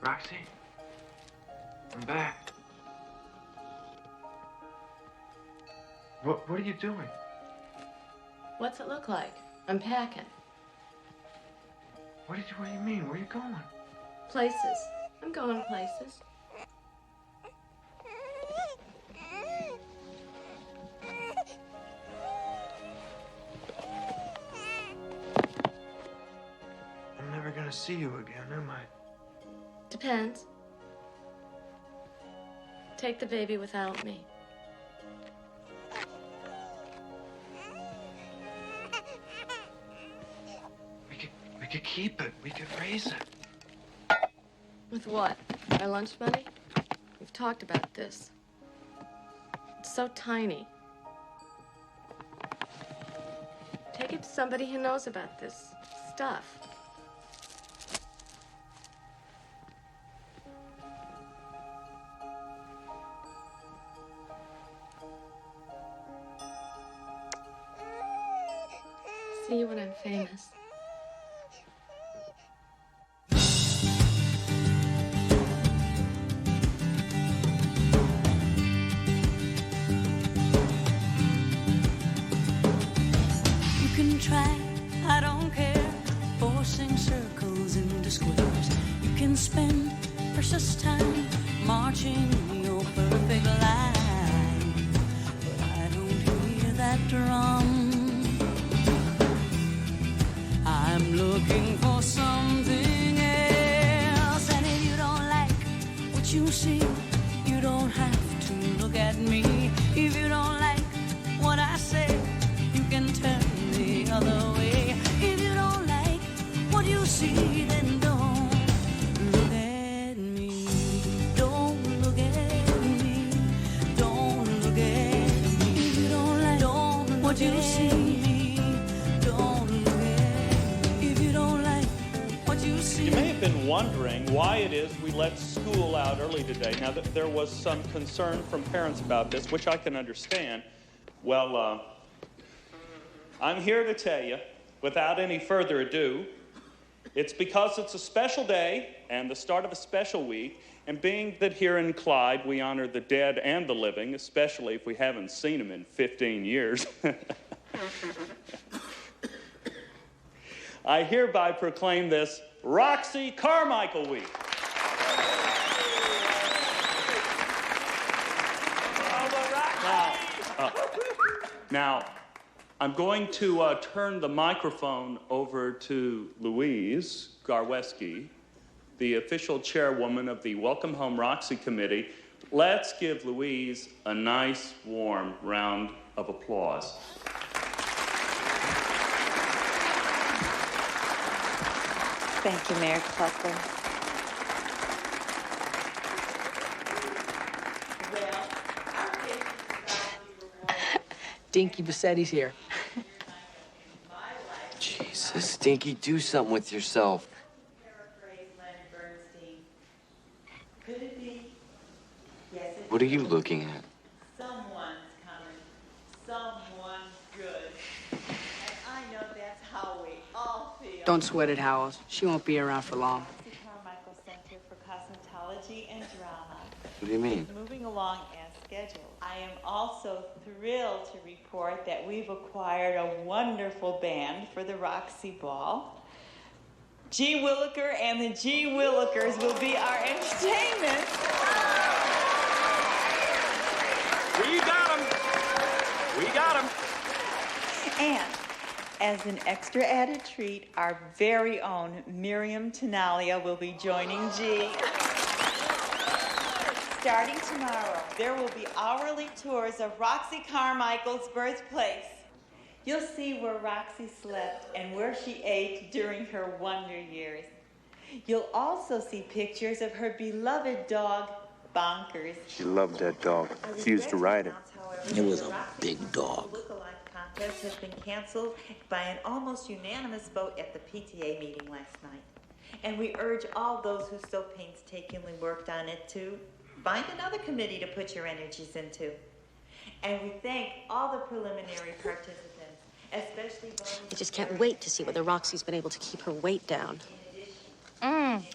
Roxy, I'm back. What are you doing? What's it look like? I'm packing. What do you mean? Where are you going? Places. I'm going places. I'm never gonna see you again, am I? Depends. Take the baby without me. We could keep it. We could raise it. With what? My lunch money? We've talked about this. It's so tiny. Take it to somebody who knows about this stuff. See you when I'm famous. Try, I don't care, forcing circles into squares. You can spend precious time marching your perfect line, but I don't hear that drum. I'm looking for something else, and if you don't like what you see, you don't have to look at me. If you don't like what I say, you can turn the other way. If you don't like what you see, then don't look at me. Don't look at me. Don't look at me. If you don't like what you see, don't look at me. If you don't like what you see. You may have been wondering why it is we let school out early today. Now, there was some concern from parents about this, which I can understand. Well, I'm here to tell you, without any further ado, it's because it's a special day and the start of a special week, and being that here in Clyde we honor the dead and the living, especially if we haven't seen them in 15 years, I hereby proclaim this Roxy Carmichael Week. Now, I'm going to turn the microphone over to Louise Garweski, the official chairwoman of the Welcome Home Roxy Committee. Let's give Louise a nice, warm round of applause. Thank you, Mayor Clucker. Dinky Bossettis here. Jesus, Dinky, do something with yourself. Could it be? Yes, it What are you looking at? Someone's coming. Someone good. And I know that's how we all feel. Don't sweat it, Howells. She won't be around for long. The Carmichael Center for Cosmetology and Drama. What do you mean? Moving along as scheduled. I am also thrilled to report that we've acquired a wonderful band for the Roxy Ball. G. Williker and the G. Willikers will be our entertainment. We got them. We got them. And as an extra added treat, our very own Miriam Tenalia will be joining G. Starting tomorrow, there will be hourly tours of Roxy Carmichael's birthplace. You'll see where Roxy slept and where she ate during her wonder years. You'll also see pictures of her beloved dog, Bonkers. She loved that dog. She used to ride it. It was a big dog. The lookalike contest has been canceled by an almost unanimous vote at the PTA meeting last night. And we urge all those who so painstakingly worked on it to find another committee to put your energies into. And we thank all the preliminary participants, especially those... I just can't wait to see whether Roxy's been able to keep her weight down.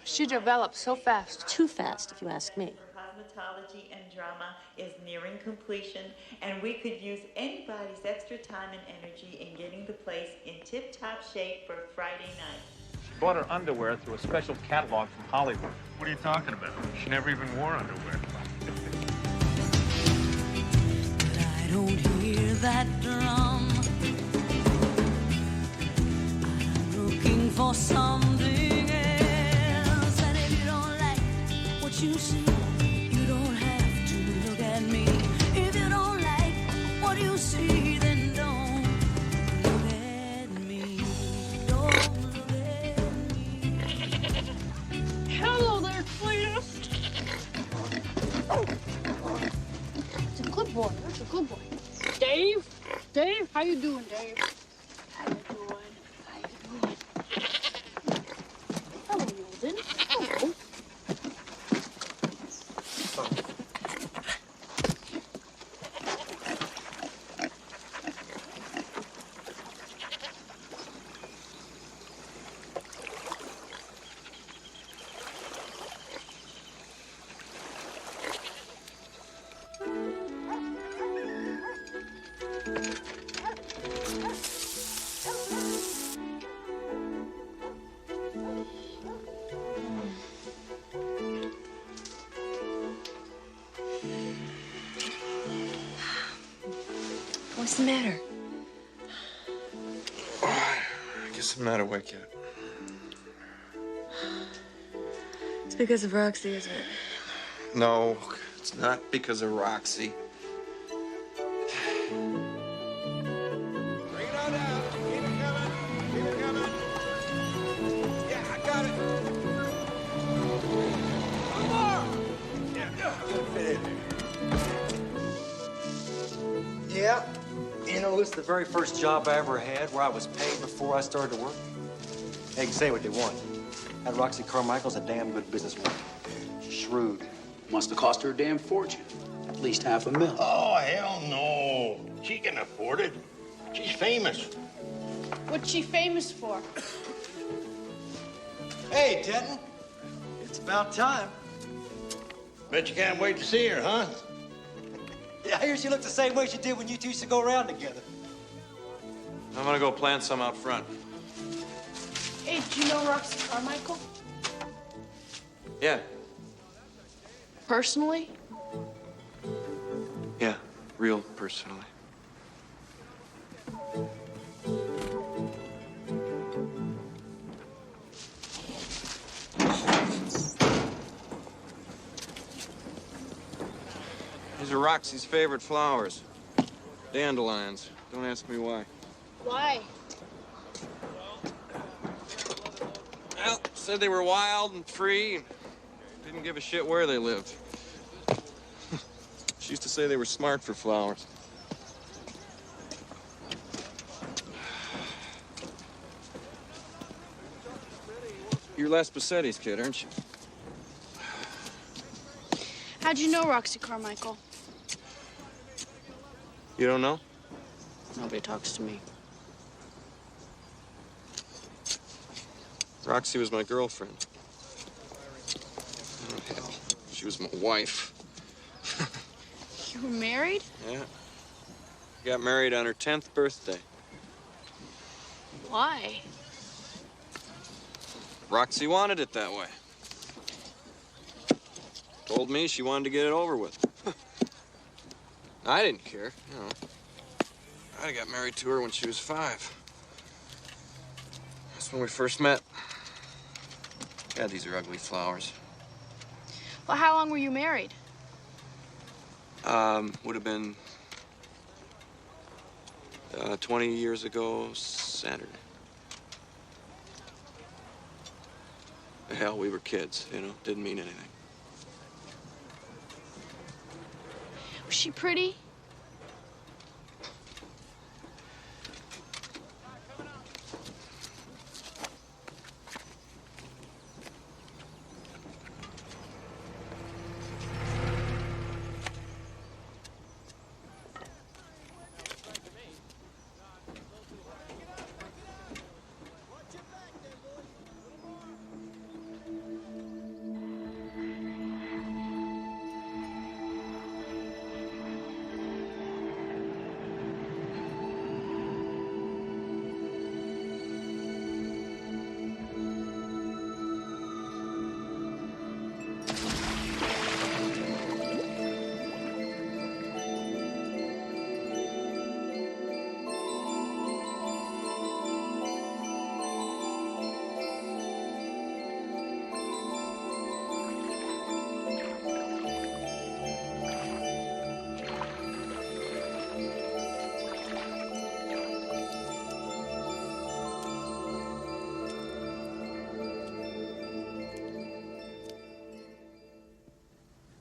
She developed so fast. Too fast, if you ask me. Cosmetology and drama is nearing completion, and we could use anybody's extra time and energy in getting the place in tip-top shape for Friday night. She bought her underwear through a special catalog from Hollywood. What are you talking about? She never even wore underwear. But I don't hear that drum. I'm looking for something else. And if you don't like what you see, you don't have to look at me. If you don't like what you see, then don't look at me. Don't look at me. Hello there, Cletus. It's a good boy. That's a good boy. Dave? Dave? How you doing, Dave? How you doing? How you doing? Hello, Wilden. Hello. What's the matter? I guess I'm not awake yet. It's because of Roxy, isn't it? No, it's not because of Roxy. Bring it on down. Keep it coming. Keep it coming. Yeah, I got it. One more. Yeah, fit in there. Yeah. You know, it's the very first job I ever had where I was paid before I started to work. They can say what they want. That Roxy Carmichael's a damn good businesswoman. Shrewd. Must have cost her a damn fortune. At least $500,000. Oh, hell no. She can afford it. She's famous. What's she famous for? Hey, Denton. It's about time. Bet you can't wait to see her, huh? Yeah, I hear she looked the same way she did when you two used to go around together. I'm gonna go plant some out front. Hey, do you know Roxy Carmichael? Yeah, Personally? yeah, real personally. These are Roxy's favorite flowers. Dandelions. Don't ask me why. Why? Well, said they were wild and free and didn't give a shit where they lived. She used to say they were smart for flowers. You're Les Bossettis' kid, aren't you? How'd you know Roxy Carmichael? You don't know? Nobody talks to me. Roxy was my girlfriend. Oh, hell. She was my wife. You were married? Yeah. Got married on her 10th birthday. Why? Roxy wanted it that way. Told me she wanted to get it over with. I didn't care, you know. I got married to her when she was 5. That's when we first met. God, these are ugly flowers. Well, how long were you married? Would have been 20 years ago Saturday. Hell, we were kids, you know, didn't mean anything. Was she pretty?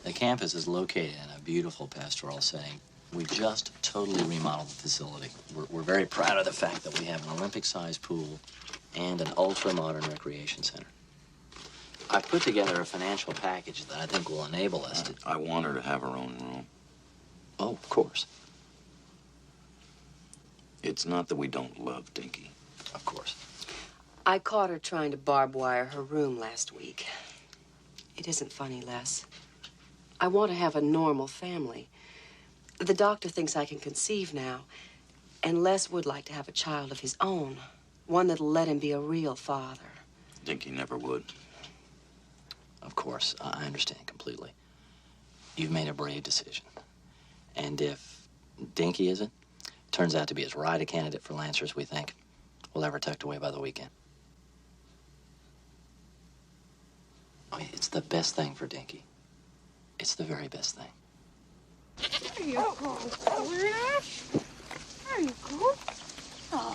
The campus is located in a beautiful pastoral setting. We just totally remodeled the facility. We're very proud of the fact that we have an Olympic-sized pool and an ultra-modern recreation center. I put together a financial package that I think will enable us to... I want her to have her own room. Oh, of course. It's not that we don't love Dinky. Of course. I caught her trying to barbed wire her room last week. It isn't funny, Les. I want to have a normal family. The doctor thinks I can conceive now, and Les would like to have a child of his own, one that'll let him be a real father. Dinky never would. Of course, I understand completely. You've made a brave decision. And if Dinky isn't, turns out to be as right a candidate for Lancer as we think, we'll have her tucked away by the weekend. I mean, it's the best thing for Dinky. It's the very best thing. There you go, Serena. There you go. Oh,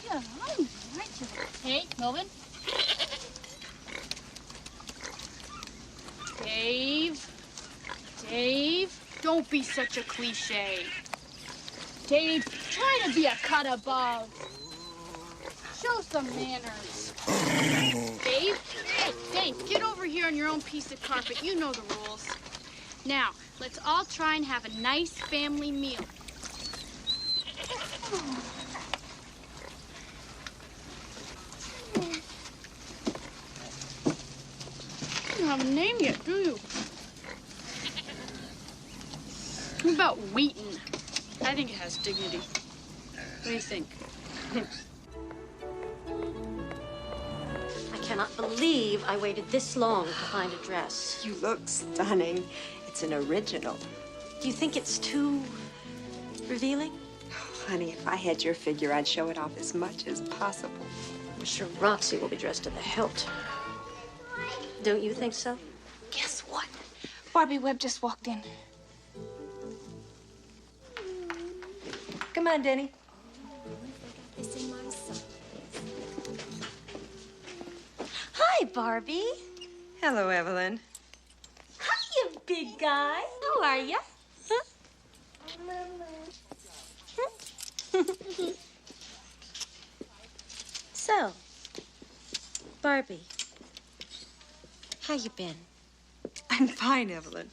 yeah, I'm right. Hey, Melvin. Dave, don't be such a cliche. Dave, try to be a cut above. Show some manners. Dave, hey, Dave, get over here on your own piece of carpet. You know the rules. Now, let's all try and have a nice family meal. You don't have a name yet, do you? What about Wheaton? I think it has dignity. What do you think? I cannot believe I waited this long to find a dress. You look stunning. It's an original. Do you think it's too revealing? Oh, honey, if I had your figure, I'd show it off as much as possible. I'm sure Roxy will be dressed to the hilt. Don't you think so? Guess what? Barbie Webb just walked in. Come on, Denny. Hi, Barbie. Hello, Evelyn. Hi, you big guy. How are you? Huh? So, Barbie, how you been? I'm fine, Evelyn.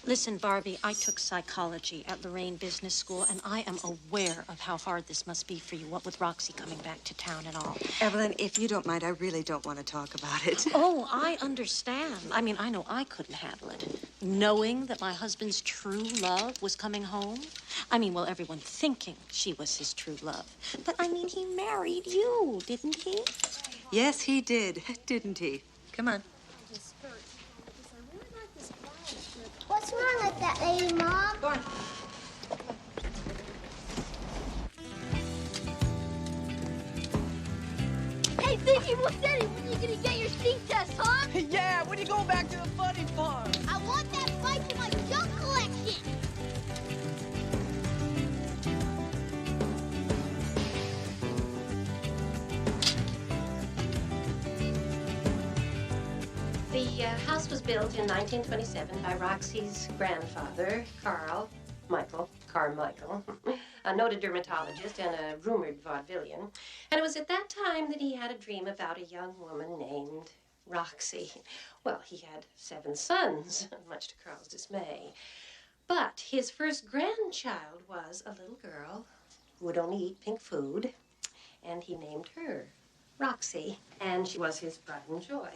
Listen, Barbie, I took psychology at Lorraine Business School, and I am aware of how hard this must be for you, what with Roxy coming back to town and all. Evelyn, if you don't mind, I really don't want to talk about it. Oh, I understand. I mean, I know I couldn't handle it. Knowing that my husband's true love was coming home. I mean, well, everyone thinking she was his true love. But, I mean, he married you, didn't he? Yes, he did, didn't he? Come on. What's wrong with that lady, Mom? Go on. Hey, Dinky, what's that? When you gonna get your sneak test, huh? Yeah, when you go back to the funny farm? I want that bike for my junk collection. The house was built in 1927 by Roxy's grandfather, Carmichael, a noted dermatologist and a rumored vaudevillian. And it was at that time that he had a dream about a young woman named Roxy. Well, he had 7 sons, much to Carl's dismay. But his first grandchild was a little girl who would only eat pink food, and he named her Roxy, and she was his pride and joy.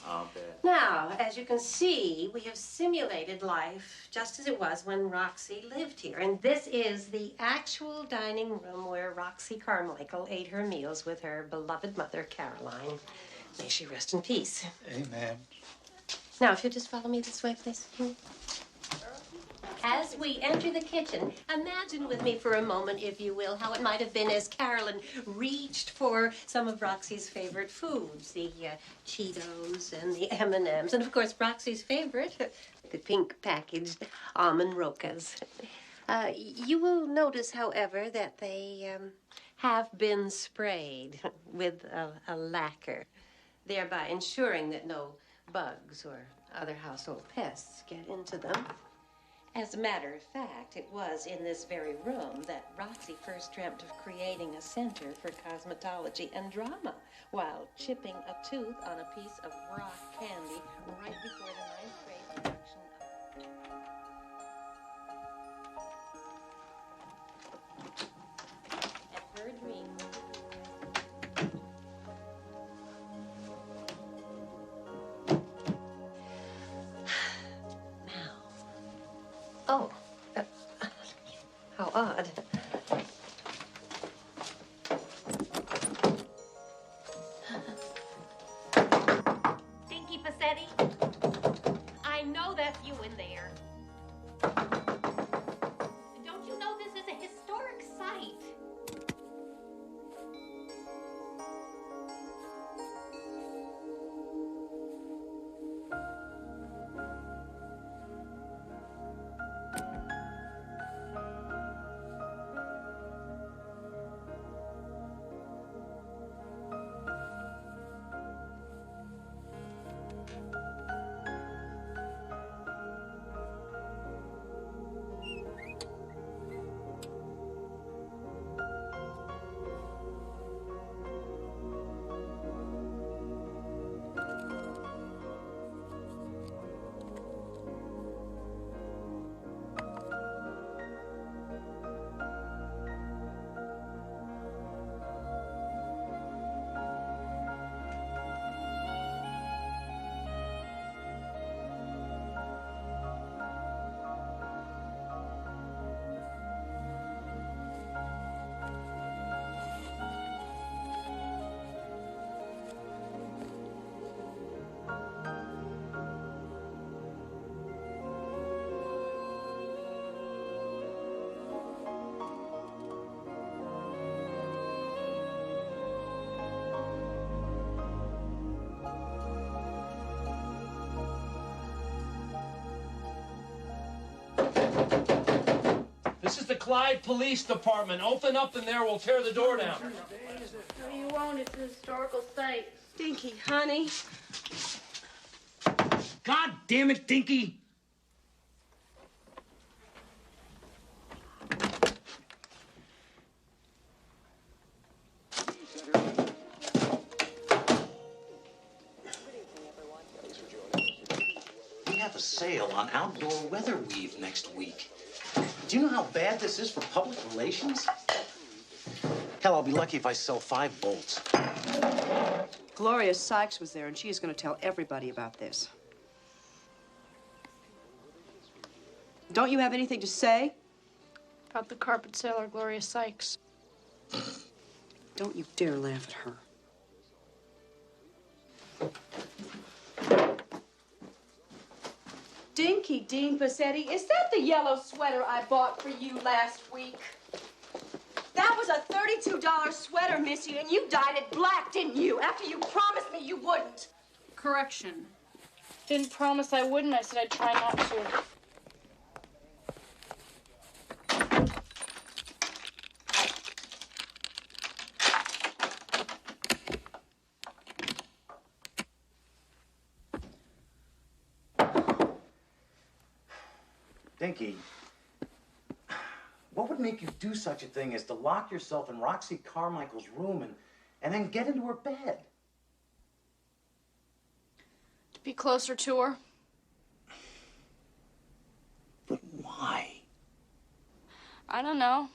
I'll bet. Now, as you can see, we have simulated life just as it was when Roxy lived here. And this is the actual dining room where Roxy Carmichael ate her meals with her beloved mother, Caroline. May she rest in peace. Amen. Now, if you'll just follow me this way, please. As we enter the kitchen, imagine with me for a moment, if you will, how it might have been as Carolyn reached for some of Roxy's favorite foods, the Cheetos and the M&Ms, and of course Roxy's favorite, the pink packaged almond rokas. You will notice, however, that they have been sprayed with a lacquer, thereby ensuring that no bugs or other household pests get into them. As a matter of fact, it was in this very room that Roxy first dreamt of creating a center for cosmetology and drama while chipping a tooth on a piece of rock candy right before the 9th grade production of her dream. Oh, how odd. Dinky Bossetti, I know that's you in there. Don't you know this is a historic site? This is the Clyde Police Department. Open up in there, we'll tear the door down. No, you won't. It's a historical site. Dinky, honey. God damn it, Dinky! We have a sale on outdoor weather weave next week. Do you know how bad this is for public relations? Hell, I'll be lucky if I sell 5 bolts. Gloria Sykes was there, and she is going to tell everybody about this. Don't you have anything to say? About the carpet seller, Gloria Sykes. Don't you dare laugh at her. Dinky Dean Bossetti, is that the yellow sweater I bought for you last week? That was a $32 sweater, Missy, and you dyed it black, didn't you? After you promised me you wouldn't. Correction. Didn't promise I wouldn't. I said I'd try not to. Dinky, what would make you do such a thing as to lock yourself in Roxy Carmichael's room and then get into her bed? To be closer to her. But why? I don't know.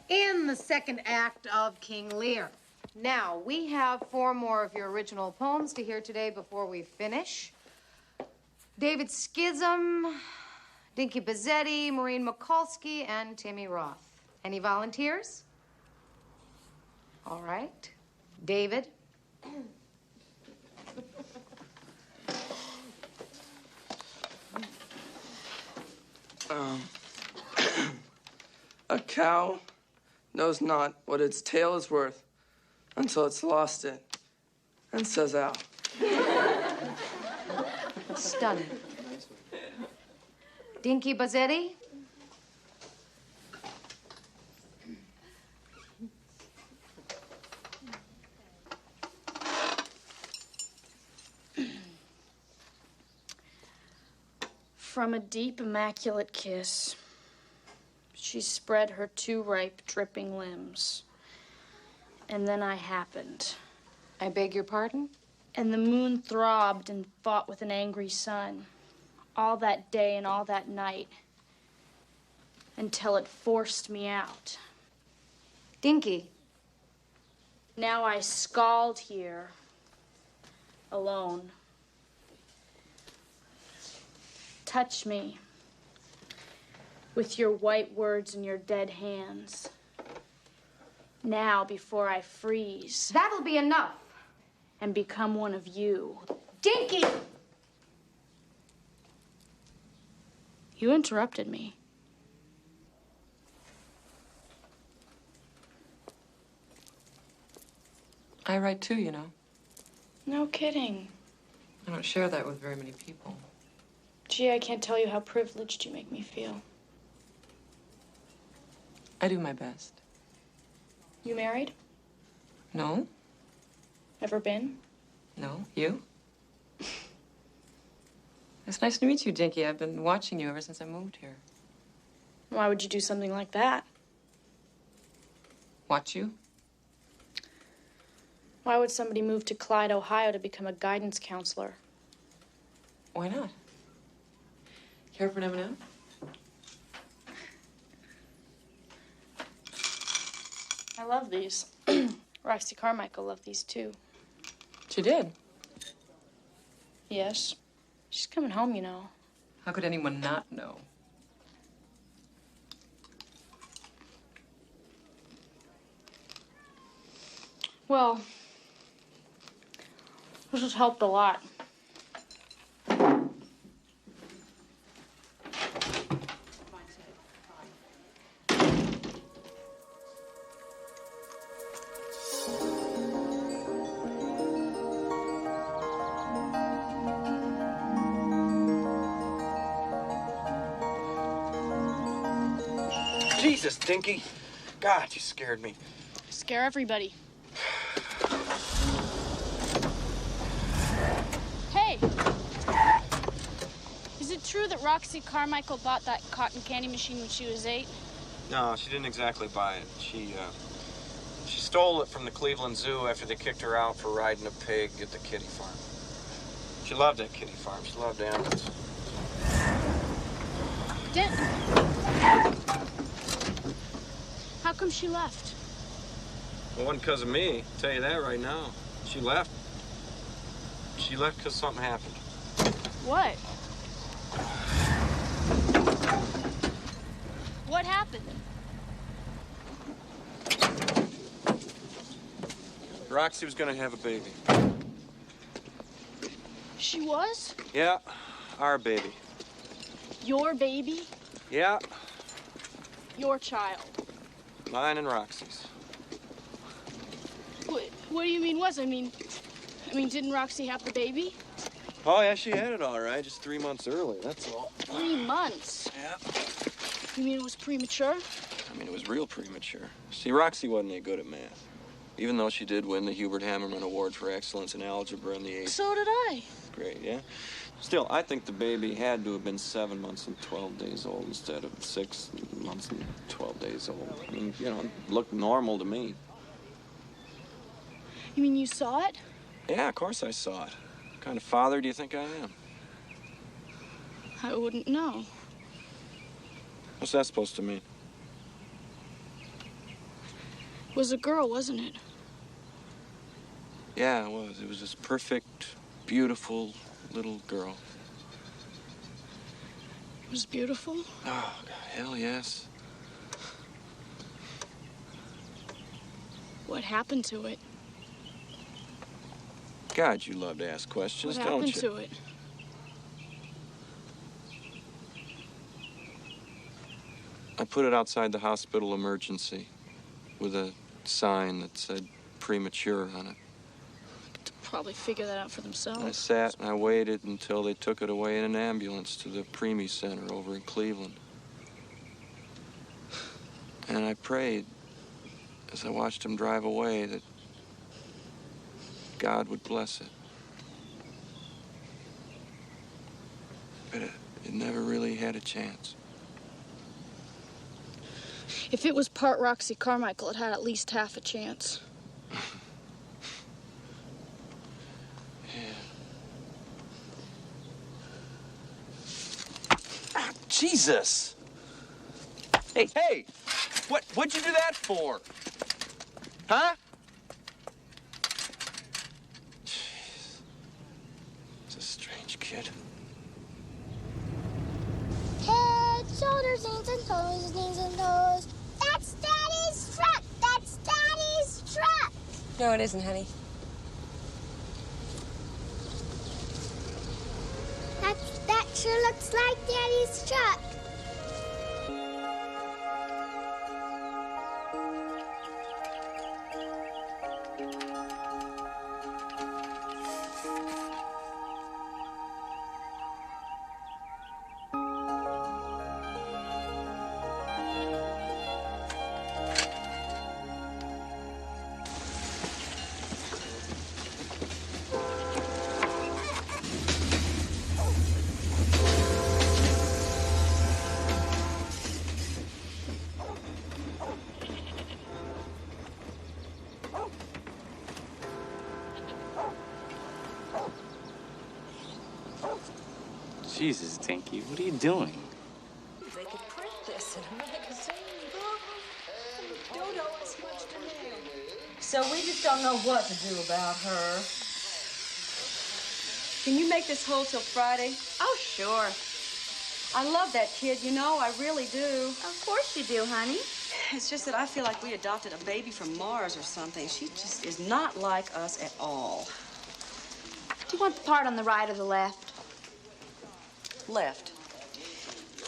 In the second act of King Lear. Now, we have 4 more of your original poems to hear today before we finish. David Schism, Dinky Bossetti, Maureen Mikulski, and Timmy Roth. Any volunteers? All right. David? A cow knows not what its tail is worth until it's lost it and says out. Stunning. Dinky Bossetti? From a deep, immaculate kiss, she spread her two ripe, dripping limbs. And then I happened. I beg your pardon? And the moon throbbed and fought with an angry sun, all that day and all that night, until it forced me out. Dinky. Now I scald here, alone. Touch me with your white words and your dead hands. Now, before I freeze. That'll be enough. And become one of you. Dinky! You interrupted me. I write too, you know. No kidding. I don't share that with very many people. Gee, I can't tell you how privileged you make me feel. I do my best. You married? No? Ever been? No? You? It's nice to meet you, Dinky. I've been watching you ever since I moved here. Why would you do something like that? Watch you? Why would somebody move to Clyde, Ohio to become a guidance counselor? Why not? Care for an M&M? I love these. Roxy Carmichael loved these too. She did? Yes. She's coming home, you know. How could anyone not know? Well, this has helped a lot. Jesus, Dinky. God, you scared me. Scare everybody. Hey! Is it true that Roxy Carmichael bought that cotton candy machine when she was 8? No, she didn't exactly buy it. She stole it from the Cleveland Zoo after they kicked her out for riding a pig at the kitty farm. She loved that kitty farm. She loved animals. Denton! How come she left? Well, it wasn't because of me. I'll tell you that right now. She left. She left because something happened. What? What happened? Roxy was going to have a baby. She was? Yeah, our baby. Your baby? Yeah, Your child? mine and Roxy's. What do you mean was? I mean, didn't Roxy have the baby? Oh, yeah, she had it all right. Just 3 months early, that's all. 3 months? Yeah. You mean it was premature? I mean, it was real premature. See, Roxy wasn't any good at math. Even though she did win the Hubert Hammerman Award for Excellence in Algebra in the 8th So did I. grade, yeah? Still, I think the baby had to have been 7 months and 12 days old instead of 6 months and 12 days old. I mean, you know, it looked normal to me. You mean you saw it? Yeah, of course I saw it. What kind of father do you think I am? I wouldn't know. What's that supposed to mean? It was a girl, wasn't it? Yeah, it was. It was this perfect, beautiful little girl. It was beautiful? Oh, God, hell yes. What happened to it? God, you love to ask questions, What don't happened you? to it? put it outside the hospital emergency with a sign that said premature on it. Probably figure that out for themselves. I sat and I waited until they took it away in an ambulance to the preemie center over in Cleveland. And I prayed as I watched him drive away that God would bless it. But it never really had a chance. If it was part Roxy Carmichael, it had at least half a chance. Jesus! Hey! What'd you do that for? Huh? Jeez. It's a strange kid. Head, shoulders, knees and toes. That's Daddy's truck. That's Daddy's truck. No, it isn't, honey. That sure looks like Daddy's truck. Jesus, Dinky, what are you doing? They could print this in a magazine. Don't owe us much to mail. So we just don't know what to do about her. Can you make this whole till Friday? Oh, sure. I love that kid, you know, I really do. Of course you do, honey. It's just that I feel like we adopted a baby from Mars or something. She just is not like us at all. Do you want the part on the right or the left? Left.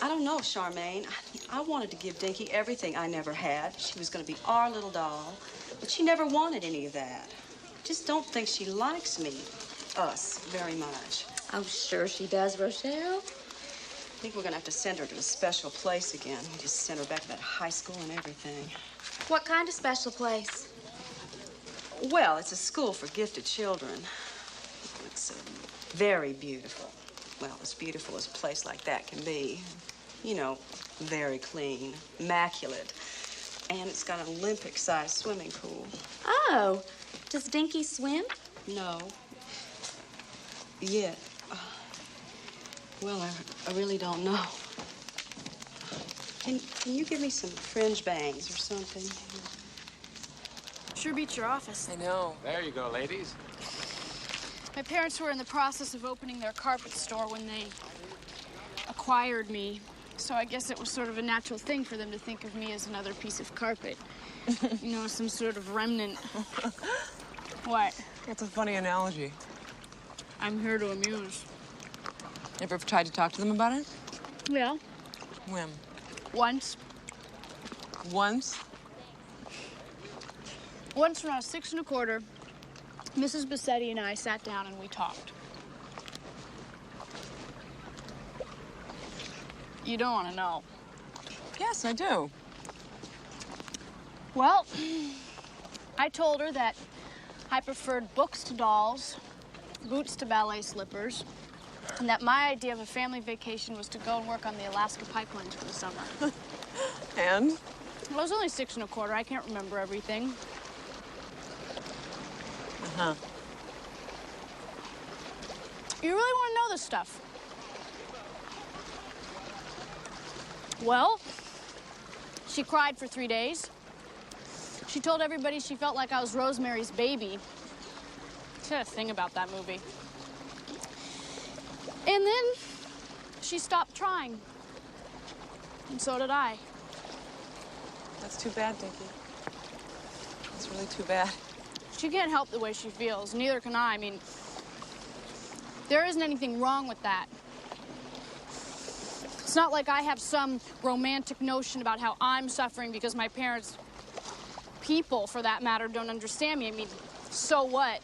I don't know, Charmaine. I wanted to give Dinky everything I never had. She was going to be our little doll, but she never wanted any of that. Just don't think she likes me, us, very much. Oh, sure she does, Rochelle. I think we're going to have to send her to a special place again. We just sent her back to that high school and everything. What kind of special place? Well, it's a school for gifted children. It's very beautiful. Well, as beautiful as a place like that can be. You know, very clean, immaculate. And it's got an Olympic-sized swimming pool. Oh, does Dinky swim? No. Yet. Well, I really don't know. Can you give me some fringe bangs or something? Sure beats your office. I know. There you go, ladies. My parents were in the process of opening their carpet store when they acquired me. So I guess it was sort of a natural thing for them to think of me as another piece of carpet. You know, some sort of remnant. What? That's a funny analogy. I'm here to amuse. Ever tried to talk to them about it? Yeah. When? Once. Once? Once when I was 6 1/4, Mrs. Bossetti and I sat down and we talked. You don't want to know. Yes, I do. Well, I told her that I preferred books to dolls, boots to ballet slippers, and that my idea of a family vacation was to go and work on the Alaska pipelines for the summer. And? Well, I was only 6 1/4. I can't remember everything. Uh-huh. You really want to know this stuff? Well, she cried for 3 days. She told everybody she felt like I was Rosemary's Baby. She had a thing about that movie. And then she stopped trying. And so did I. That's too bad, Dinky. That's really too bad. She can't help the way she feels. Neither can I. I mean, there isn't anything wrong with that. not like I have some romantic notion about how I'm suffering because my parents, people for that matter, don't understand me. I mean, so what?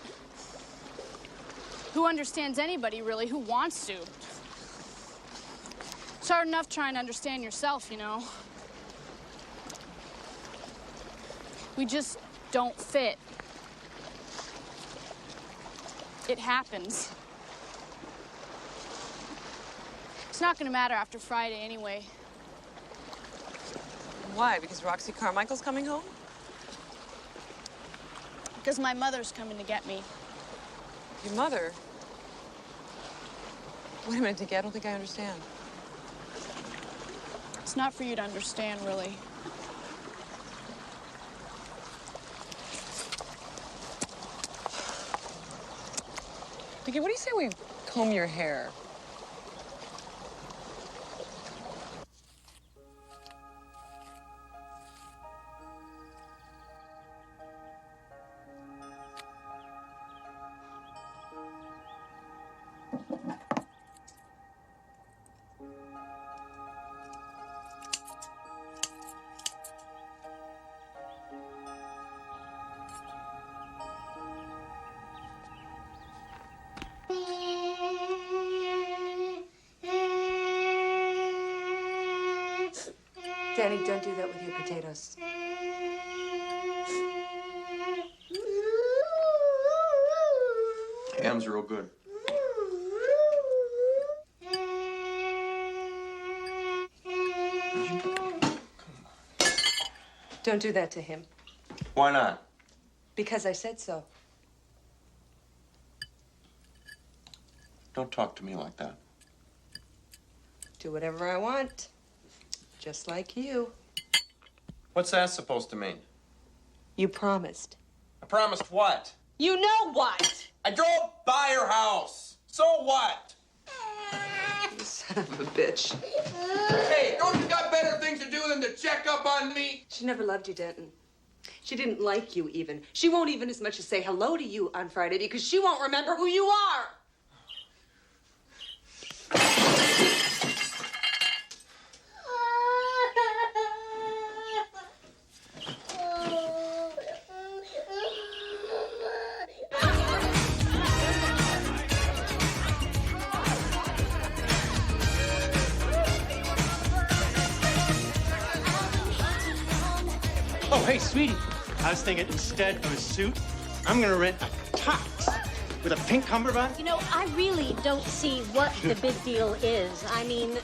Who understands anybody, really? Who wants to? It's hard enough trying to understand yourself, you know? We just don't fit. It happens. It's not gonna matter after Friday anyway. Why? Because Roxy Carmichael's coming home? Because my mother's coming to get me. Your mother? Wait a minute, Dinky, I don't think I understand. It's not for you to understand, really. Dinky, what do you say we comb your hair? Danny, don't do that with your potatoes. Ham's real good. Don't do that to him. Why not? Because I said so. Don't talk to me like that. Do whatever I want. Just like you. What's that supposed to mean? You promised. I promised what? You know what? I drove by your house. So what? You son of a bitch. Hey, don't you got better things to do than to check up on me? She never loved you, Denton. She didn't like you even. She won't even as much as say hello to you on Friday because she won't remember who you are. Oh, hey, sweetie. I was thinking instead of a suit, I'm gonna rent a tux with a pink cummerbund. You know, I really don't see what the big deal is. I mean,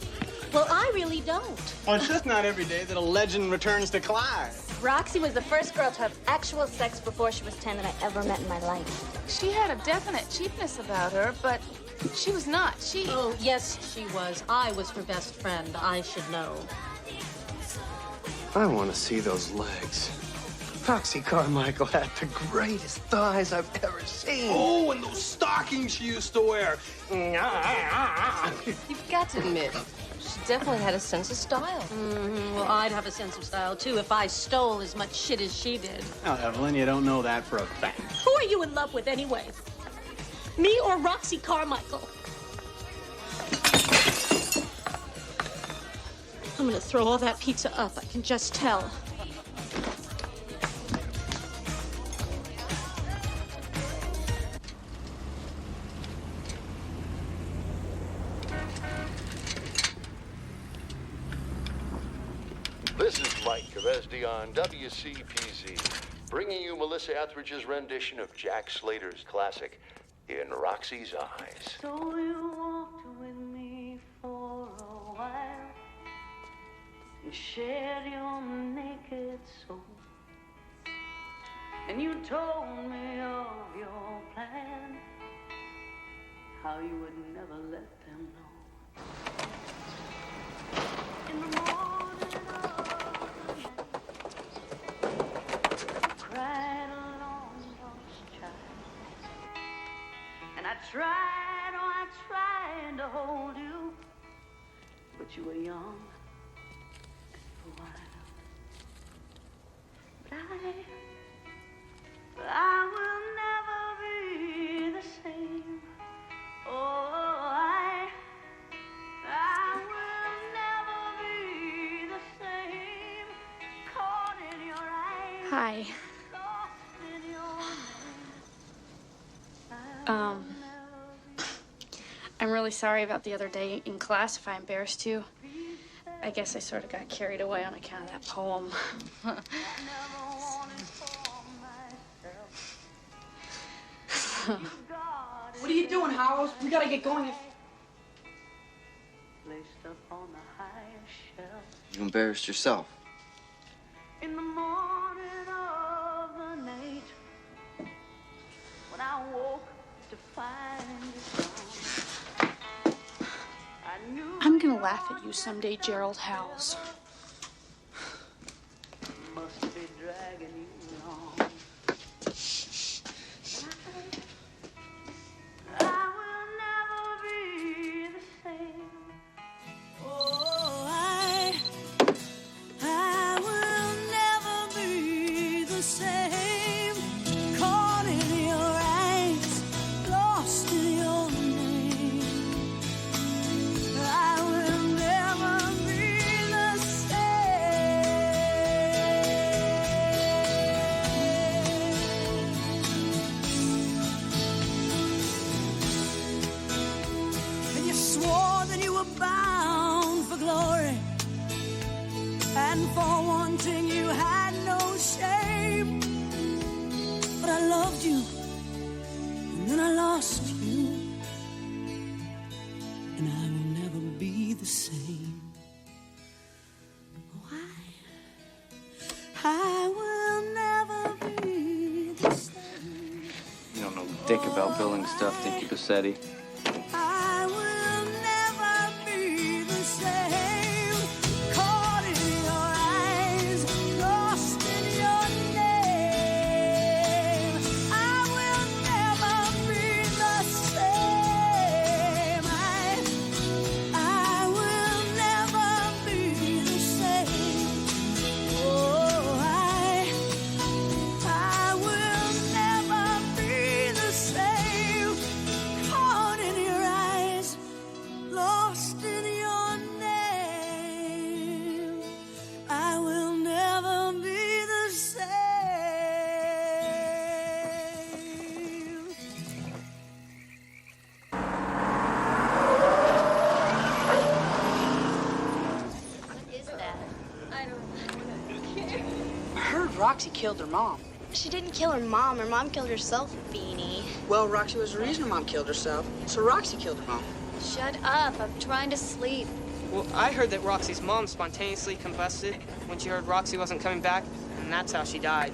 well, I really don't. Well, it's just not every day that a legend returns to Clyde. Roxy was the first girl to have actual sex before she was 10 that I ever met in my life. She had a definite cheapness about her, but she was not. Oh, yes, she was. I was her best friend. I should know. I want to see those legs. Roxy Carmichael had the greatest thighs I've ever seen. Oh, and those stockings she used to wear. You've got to admit, she definitely had a sense of style. Well, I'd have a sense of style, too, if I stole as much shit as she did. Now, Evelyn, you don't know that for a fact. Who are you in love with, anyway? Me or Roxy Carmichael? I'm gonna throw all that pizza up, I can just tell. This is Mike Kavesdy on WCPZ, bringing you Melissa Etheridge's rendition of Jack Slater's classic, In Roxy's Eyes. So you walked with me for a while. You shared your naked soul. And you told me of your plan, how you would never let them know. In the morning of the night, you cried along lost child. And I tried to hold you, but you were young. But I will never be the same. Oh, I will never Hi. I'm really sorry about the other day in class if I embarrassed you. I guess I sort of got carried away on account of that poem. What are you doing, Howard? We gotta get going. You embarrassed yourself. In the morning of the night, when I woke to find you gone, I knew I'm gonna laugh at you someday, Gerald Howells. must be dragging you along. I will never be the same. Oh, I will never be the same. Caught in your eyes, lost in your name. I will never be the same. And you swore that you were bound for glory. And for one thing you had no shame. But I loved you, and then I lost you, and I will never be the same. Why? I will never be the same. You don't know dick about building stuff, Dinky Bossetti. I will never be the same. Caught in your eyes, lost in your name. I will never be the same. I will never be the same. Oh, I will never be the same. Caught in your eyes, lost in your name. I will never be the same. What is that? I don't care. I heard Roxy killed her mom. She didn't kill her mom. Her mom killed herself, Beanie. Well, Roxy was the reason her mom killed herself, so Roxy killed her mom. Shut up. I'm trying to sleep. Well, I heard that Roxy's mom spontaneously combusted when she heard Roxy wasn't coming back, and that's how she died.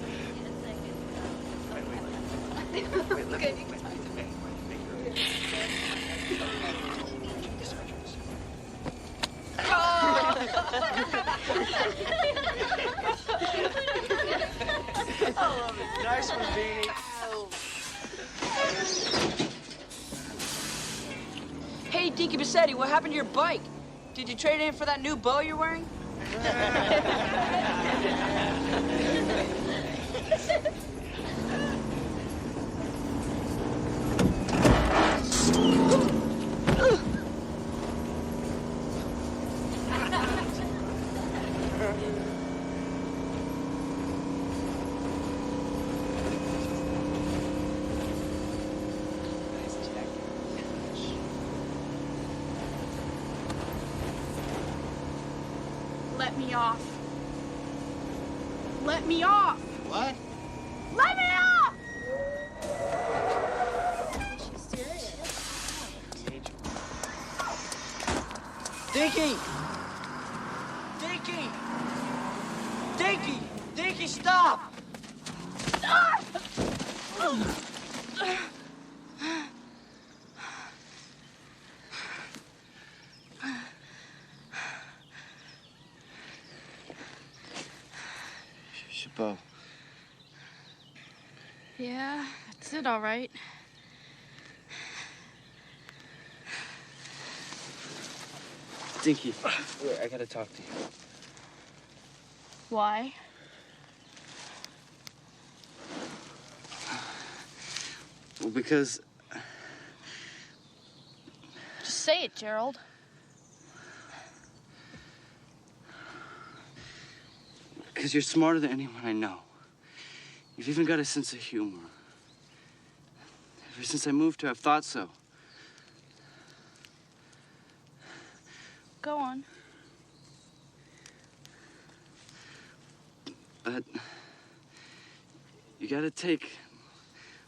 Nice one, Beanie. Hey, Dinky Bossetti, what happened to your bike? Did you trade it in for that new bow you're wearing? Let me off. Let me off. What? Let me off! She's serious. Dinky! Dinky! Dinky! Dinky, stop! Chapeau. Yeah, that's it, all right. Dinky, wait, I gotta talk to you. Why? Well, because Just say it, Gerald. you're smarter than anyone I know. You've even got a sense of humor. Ever since I moved here, I've thought so. Go on. But you gotta take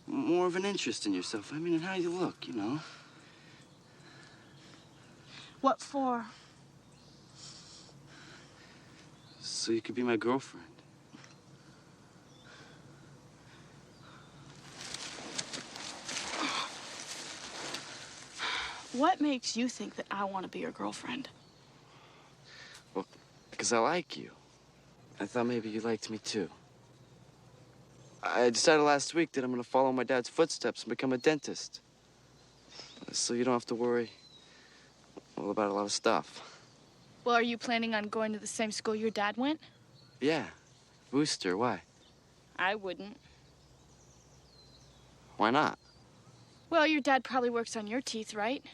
more of an interest in yourself. I mean, in how you look, you know? What for? So you could be my girlfriend. What makes you think that I want to be your girlfriend? Well, because I like you. I thought maybe you liked me too. I decided last week that I'm gonna follow my dad's footsteps and become a dentist. So you don't have to worry, well, about a lot of stuff. Well, are you planning on going to the same school your dad went? Yeah, Booster, why? I wouldn't. Why not? Well, your dad probably works on your teeth, right?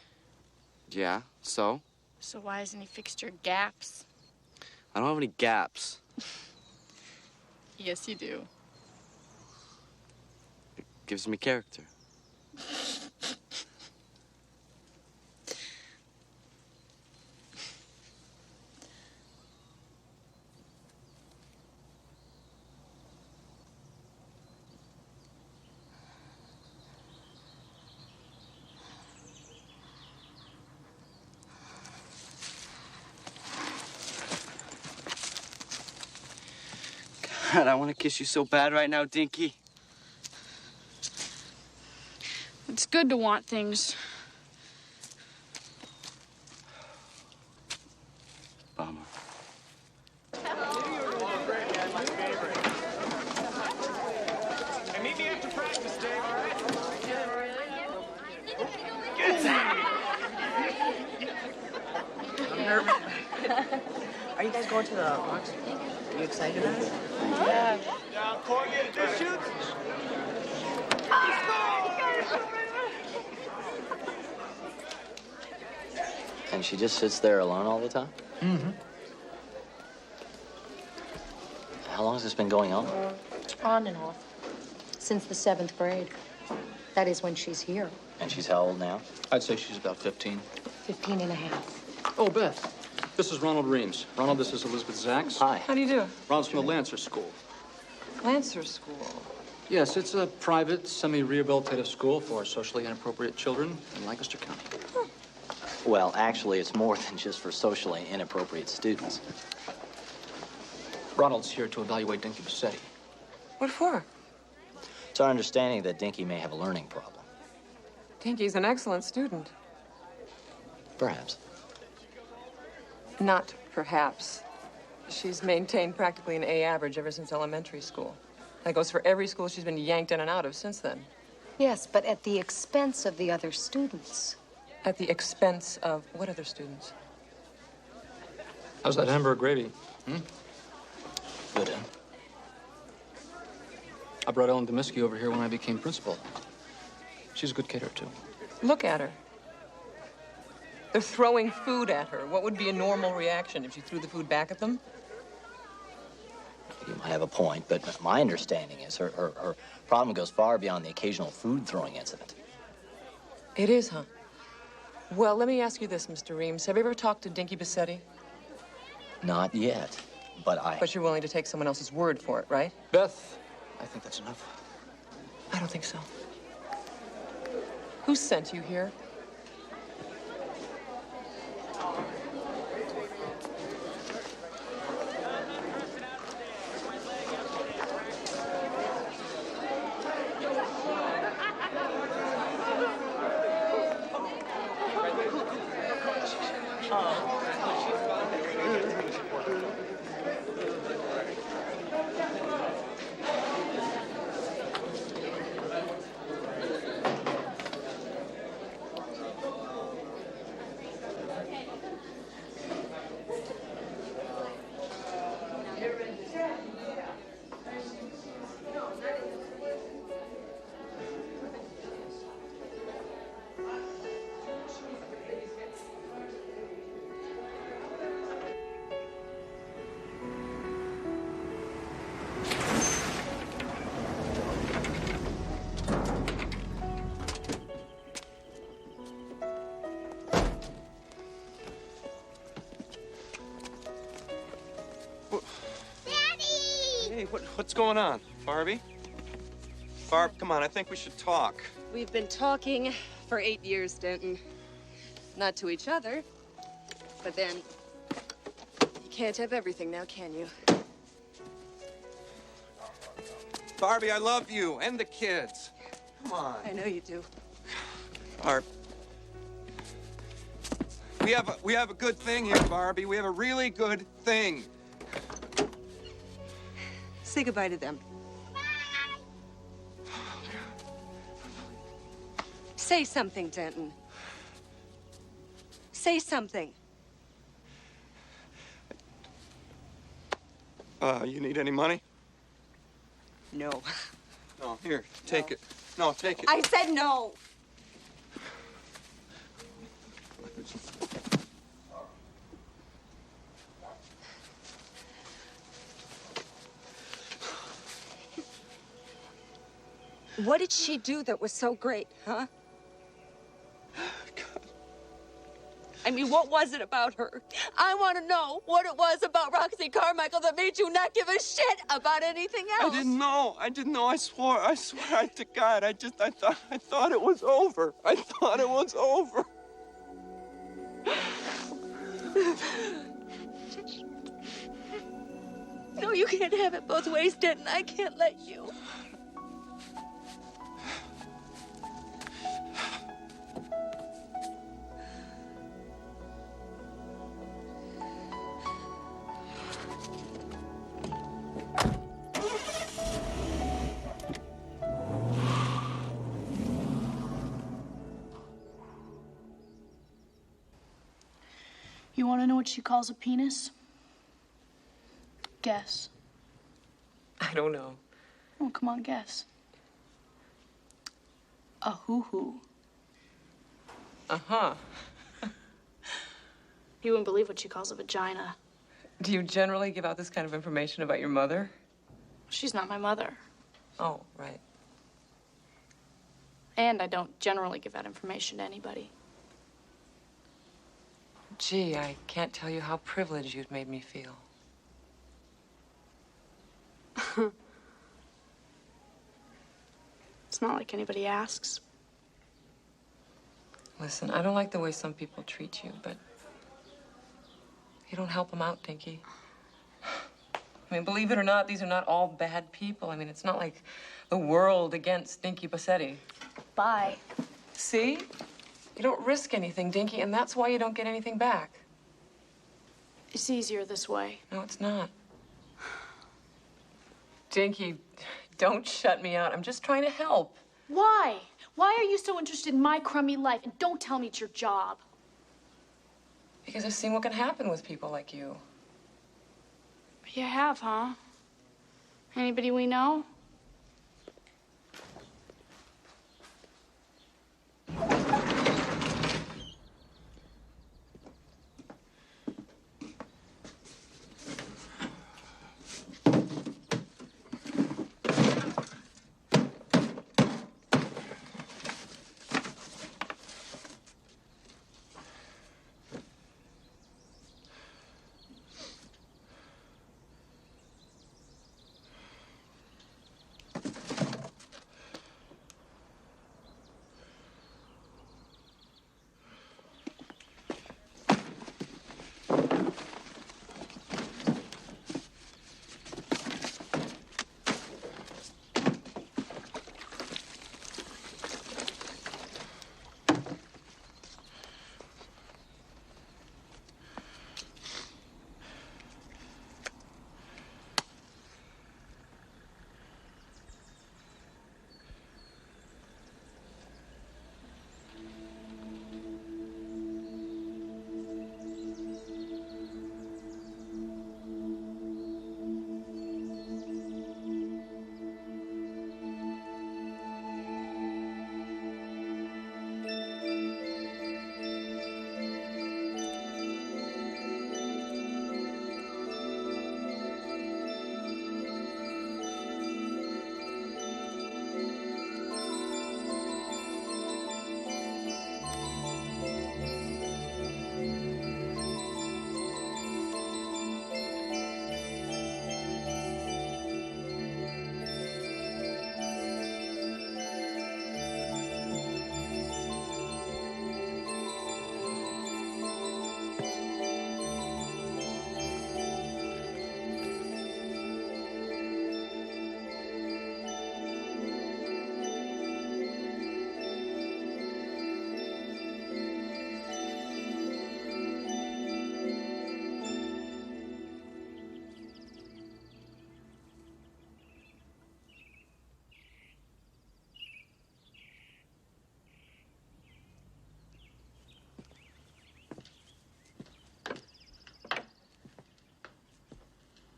Yeah, so? So why hasn't he fixed your gaps? I don't have any gaps. Yes, you do. It gives me character. God, I want to kiss you so bad right now, Dinky. It's good to want things. Bummer. Hey, meet me after practice, Dave, all right? I'm nervous. Are you guys going to the Roxy? Are you excited about it? Yeah. Now, Corgi, just shoot. And she just sits there alone all the time? Mm-hmm. How long has this been going on? On and off. Since the 7th grade. That is when she's here. And she's how old now? I'd say she's about 15. 15 and a half. Oh, Beth, this is Ronald Reams. Ronald, this is Elizabeth Zaks. Hi. How do you do? Ronald's from the Lancer School. Lancer School. Yes, it's a private, semi-rehabilitative school for socially inappropriate children in Lancaster County. Well, actually, it's more than just for socially inappropriate students. Ronald's here to evaluate Dinky Bossetti. What for? It's our understanding that Dinky may have a learning problem. Dinky's an excellent student. Perhaps. Not perhaps. She's maintained practically an A average ever since elementary school. That goes for every school she's been yanked in and out of since then. Yes, but at the expense of the other students. At the expense of what other students? How's that hamburger gravy? Good, huh? I brought Ellen Demiski over here when I became principal. She's a good caterer, too. Look at her. They're throwing food at her. What would be a normal reaction if you threw the food back at them? You might have a point, but my understanding is her problem goes far beyond the occasional food-throwing incident. It is, huh? Well, let me ask you this, Mr. Reams. Have you ever talked to Dinky Bossetti? Not yet, but But you're willing to take someone else's word for it, right? Beth, I think that's enough. I don't think so. Who sent you here? Daddy! Hey, what's going on? Barbie? Barb, come on, I think we should talk. We've been talking for 8 years, Denton. Not to each other, but then you can't have everything now, can you? Barbie, I love you and the kids. Come on. I know you do. Barb. We have a good thing here, Barbie. We have a really good thing. Say goodbye to them. Say something, Denton. Say something. You need any money? No. No, here, take it. No, take it. I said no. What did she do that was so great, huh? I mean, what was it about her? I want to know what it was about Roxy Carmichael that made you not give a shit about anything else. I didn't know. I swear to God. I thought it was over. I thought it was over. No, you can't have it both ways, Denton. I can't let you. You want to know what she calls a penis? Guess. I don't know. Oh, come on, guess. A hoo-hoo. Uh-huh. You wouldn't believe what she calls a vagina. Do you generally give out this kind of information about your mother? She's not my mother. Oh, right. And I don't generally give out information to anybody. Gee, I can't tell you how privileged you've made me feel. It's not like anybody asks. Listen, I don't like the way some people treat you, but you don't help them out, Dinky. I mean, believe it or not, these are not all bad people. I mean, it's not like the world against Dinky Bossetti. Bye. See? You don't risk anything, Dinky, and that's why you don't get anything back. It's easier this way. No, it's not. Dinky, don't shut me out. I'm just trying to help. Why? Why are you so interested in my crummy life? And don't tell me it's your job. Because I've seen what can happen with people like you. You have, huh? Anybody we know?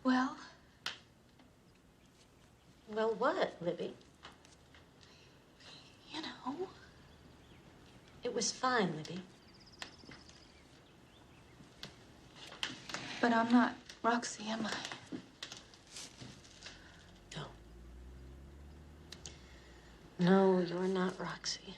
Well? Well, what, Libby? You know. It was fine, Libby. But I'm not Roxy, am I? No, you're not Roxy.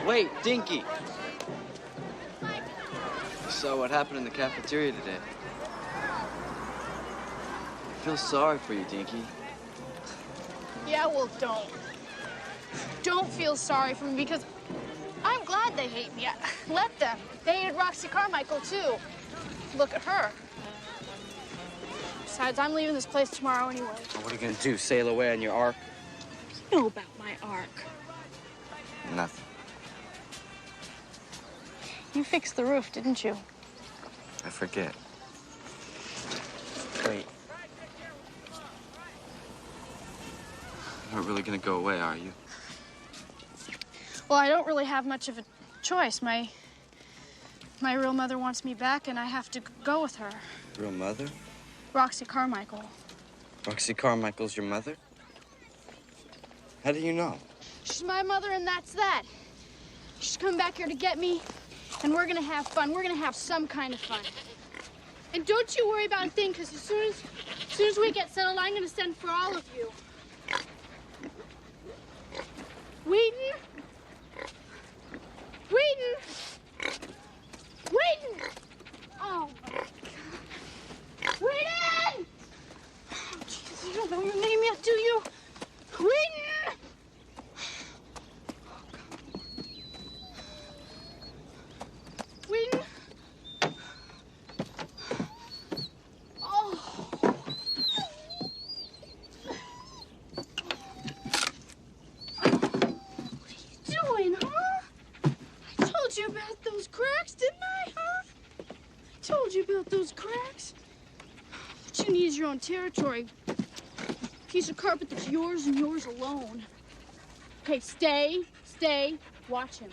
Wait, Dinky! So what happened in the cafeteria today? I feel sorry for you, Dinky. Yeah, well, don't. Don't feel sorry for me because I'm glad they hate me. Let them. They hated Roxy Carmichael, too. Look at her. Besides, I'm leaving this place tomorrow anyway. What are you gonna do, sail away on your ark? You know about my arc. Nothing. You fixed the roof, didn't you? I forget. Wait. You're not really gonna go away, are you? Well, I don't really have much of a choice. My real mother wants me back, and I have to go with her. Real mother? Roxy Carmichael. Roxy Carmichael's your mother? How do you know? She's my mother, and that's that. She's coming back here to get me, and we're gonna have fun. We're gonna have some kind of fun. And don't you worry about a thing, because as soon as we get settled, I'm gonna send for all of you. Wheaton? Wheaton! Wheaton! Oh, my God. Wheaton! Oh, Jesus, you don't know your name yet, do you? Wheaton! Wheaton? Oh. What are you doing, huh? I told you about those cracks, didn't I, huh? I told you about those cracks. What you need is your own territory. Piece of carpet that's yours and yours alone. Okay, stay, watch him.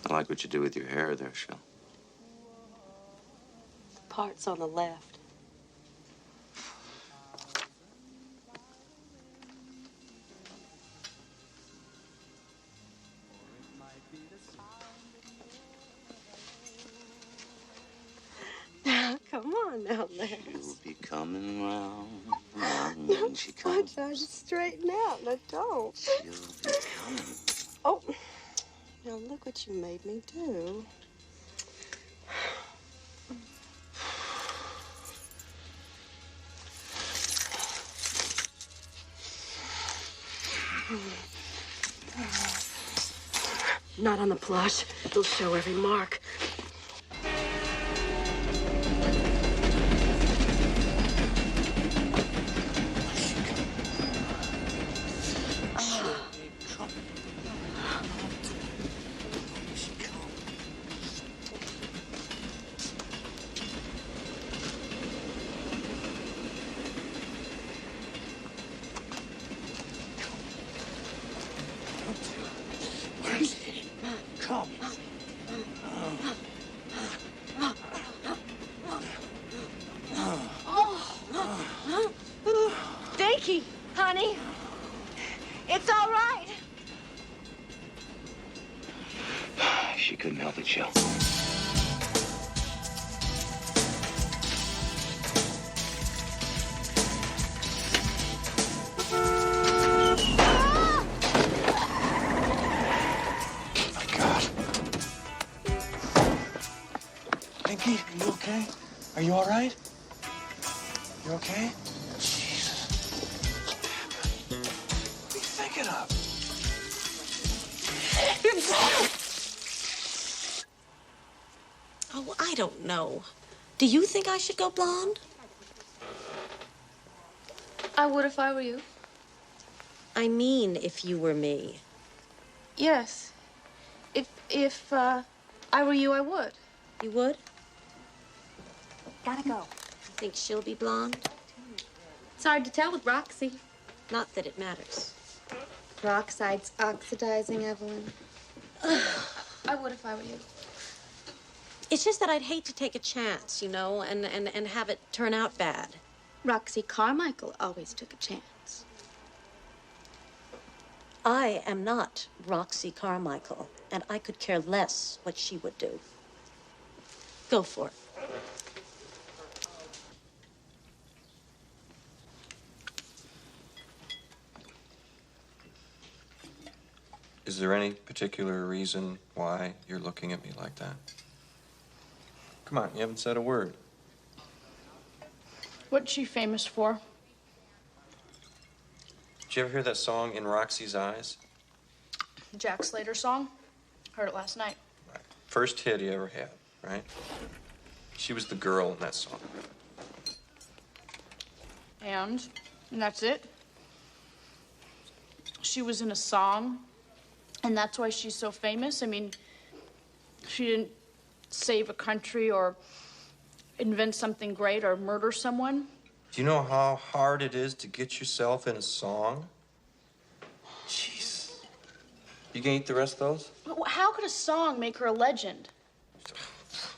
I like what you do with your hair there, Shell. The part's on the left. Now, come on now, Les. She'll be coming round when she comes. I just straighten out. Now, don't. She'll be coming. Oh. Now, look what you made me do. Not on the plush. It'll show every mark. Come. Dinky, honey, it's all right. She couldn't help it, Shell. Pete, are you okay? Are you all right? You okay? Jesus. What are you thinking of? Oh, I don't know. Do you think I should go blonde? I would if I were you. I mean, if you were me. Yes. If I were you, I would. You would? Gotta go. You think she'll be blonde? It's hard to tell with Roxy. Not that it matters. Peroxide's oxidizing, Evelyn. I would if I were you. It's just that I'd hate to take a chance, you know, and have it turn out bad. Roxy Carmichael always took a chance. I am not Roxy Carmichael, and I could care less what she would do. Go for it. Is there any particular reason why you're looking at me like that? Come on, you haven't said a word. What's she famous for? Did you ever hear that song, In Roxy's Eyes? Jack Slater song? Heard it last night. First hit he ever had, right? She was the girl in that song. And that's it? She was in a song, and that's why she's so famous? I mean, she didn't save a country or invent something great or murder someone. Do you know how hard it is to get yourself in a song? Jeez. You gonna eat the rest of those? How could a song make her a legend?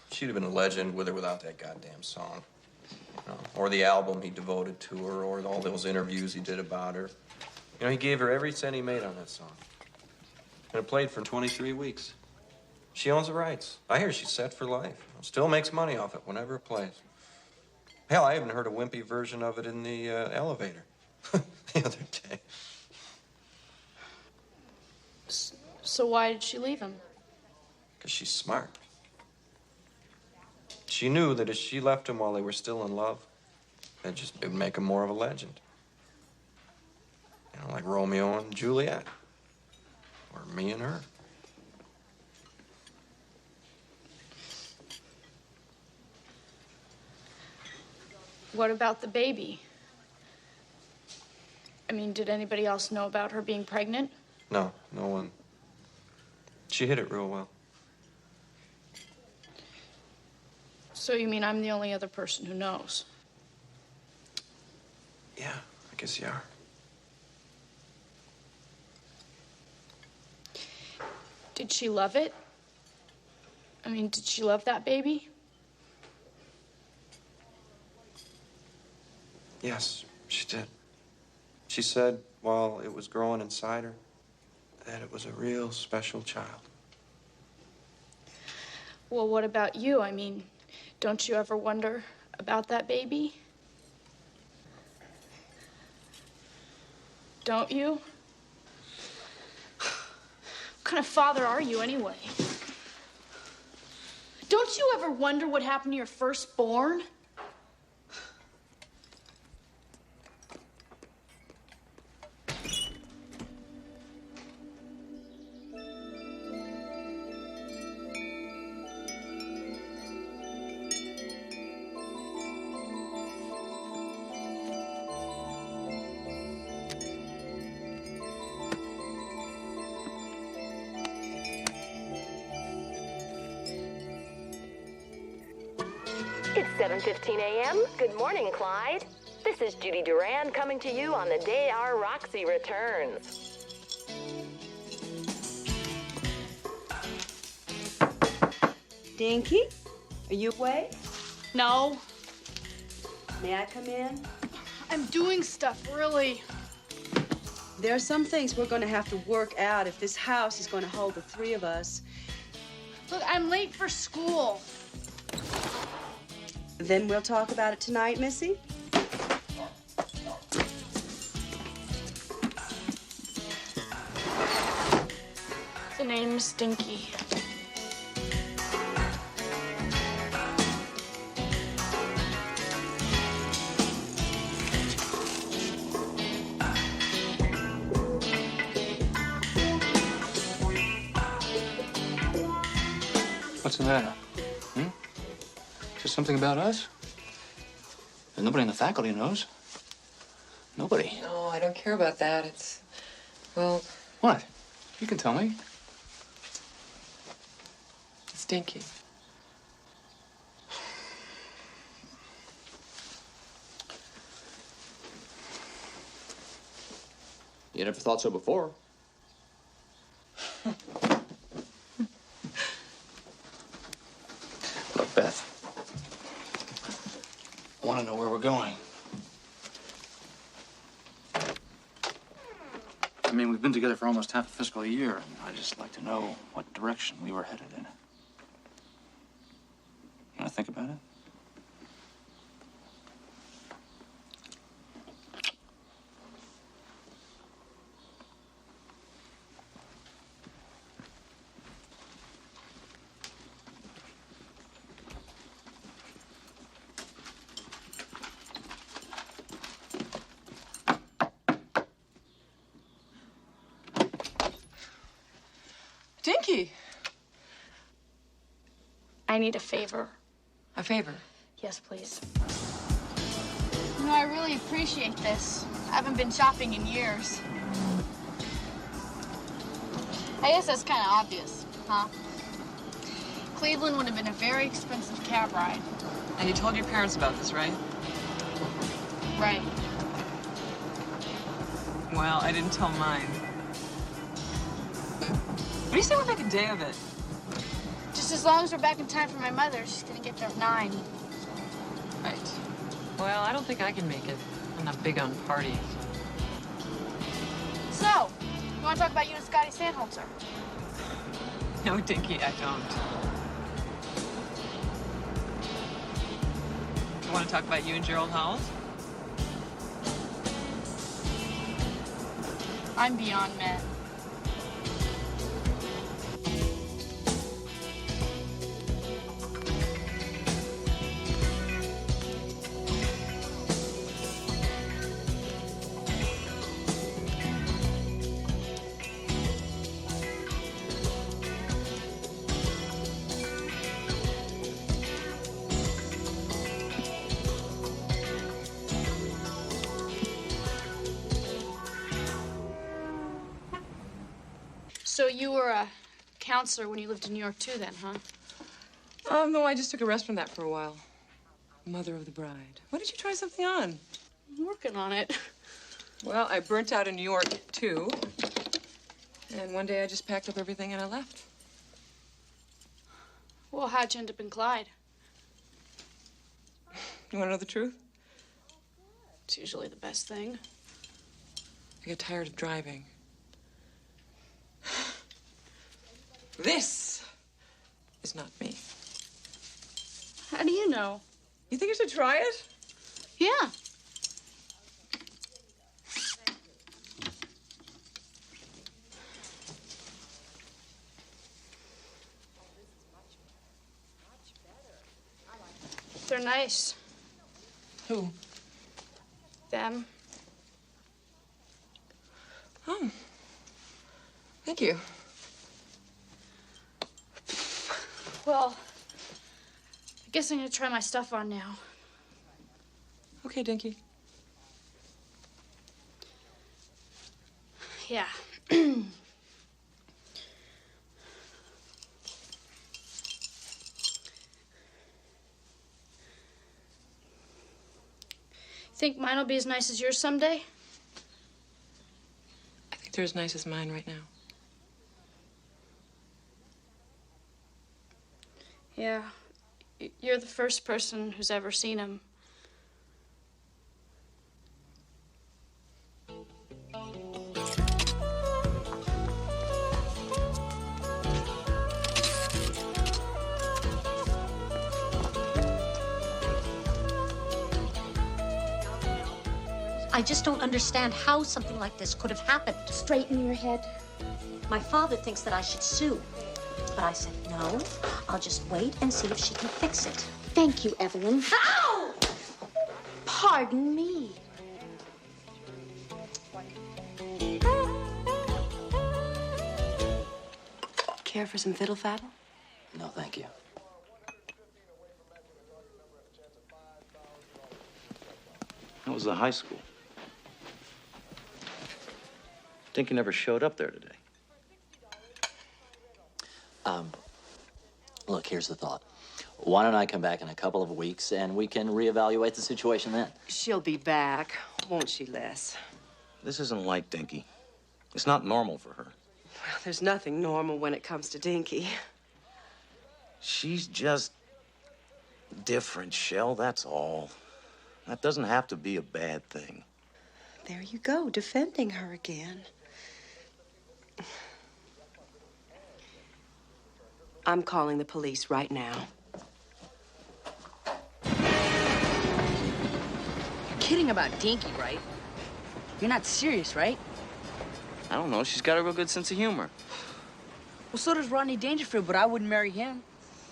She'd have been a legend with or without that goddamn song. You know, or the album he devoted to her, or all those interviews he did about her. You know, he gave her every cent he made on that song. And it played for 23 weeks. She owns the rights. I hear she's set for life. Still makes money off it whenever it plays. Hell, I even heard a wimpy version of it in the elevator the other day. So why did she leave him? Because she's smart. She knew that if she left him while they were still in love, it'd make him more of a legend. You know, like Romeo and Juliet. Or me and her. What about the baby? I mean, did anybody else know about her being pregnant? No, no one. She hid it real well. So you mean I'm the only other person who knows? Yeah, I guess you are. Did she love it? I mean, did she love that baby? Yes, she did. She said while it was growing inside her that it was a real special child. Well, what about you? I mean, don't you ever wonder about that baby? Don't you? What kind of father are you, anyway? Don't you ever wonder what happened to your firstborn? It's 7:15 a.m. Good morning, Clyde. This is Judy Duran coming to you on the day our Roxy returns. Dinky, are you awake? No. May I come in? I'm doing stuff, really. There are some things we're going to have to work out if this house is going to hold the three of us. Look, I'm late for school. Then we'll talk about it tonight, Missy. The name's Dinky. What's the matter? Just something about us? There's nobody in the faculty knows. Nobody. No, I don't care about that. It's, well... What? You can tell me. It's Dinky. You never thought so before. Look, Beth. I want to know where we're going. I mean, we've been together for almost half a fiscal year, and I'd just like to know what direction we were headed in. You want to think about it? Dinky! I need a favor. A favor? Yes, please. You know, I really appreciate this. I haven't been shopping in years. I guess that's kind of obvious, huh? Cleveland would have been a very expensive cab ride. And you told your parents about this, right? Right. Well, I didn't tell mine. What do you say we make a day of it? Just as long as we're back in time for my mother. She's gonna get there at 9. Right. Well, I don't think I can make it. I'm not big on parties. So, you want to talk about you and Scotty Sandholzer? No, Dinky, I don't. You want to talk about you and Gerald Howells? I'm beyond men. So you were a counselor when you lived in New York, too, then, huh? No, I just took a rest from that for a while. Mother of the bride. Why don't you try something on? I'm working on it. Well, I burnt out in New York, too. And one day I just packed up everything and I left. Well, how'd you end up in Clyde? You want to know the truth? It's usually the best thing. I get tired of driving. This is not me. How do you know? You think I should try it? Yeah. They're nice. Who? Them. Oh. Thank you. Well, I guess I'm gonna try my stuff on now. Okay, Dinky. Yeah. Think mine will be as nice as yours someday? I think they're as nice as mine right now. Yeah. You're the first person who's ever seen him. I just don't understand how something like this could have happened. Straighten your head. My father thinks that I should sue. But I said, no, I'll just wait and see if she can fix it. Thank you, Evelyn. Ow! Pardon me. Care for some fiddle faddle? No, thank you. That was the high school. Dinky never showed up there today. Look, here's the thought. Why don't I come back in a couple of weeks and we can reevaluate the situation then? She'll be back, won't she, Les? This isn't like Dinky. It's not normal for her. Well, there's nothing normal when it comes to Dinky. She's just different, Shell, that's all. That doesn't have to be a bad thing. There you go, defending her again. I'm calling the police right now. You're kidding about Dinky, right? You're not serious, right? I don't know. She's got a real good sense of humor. Well, so does Rodney Dangerfield, but I wouldn't marry him.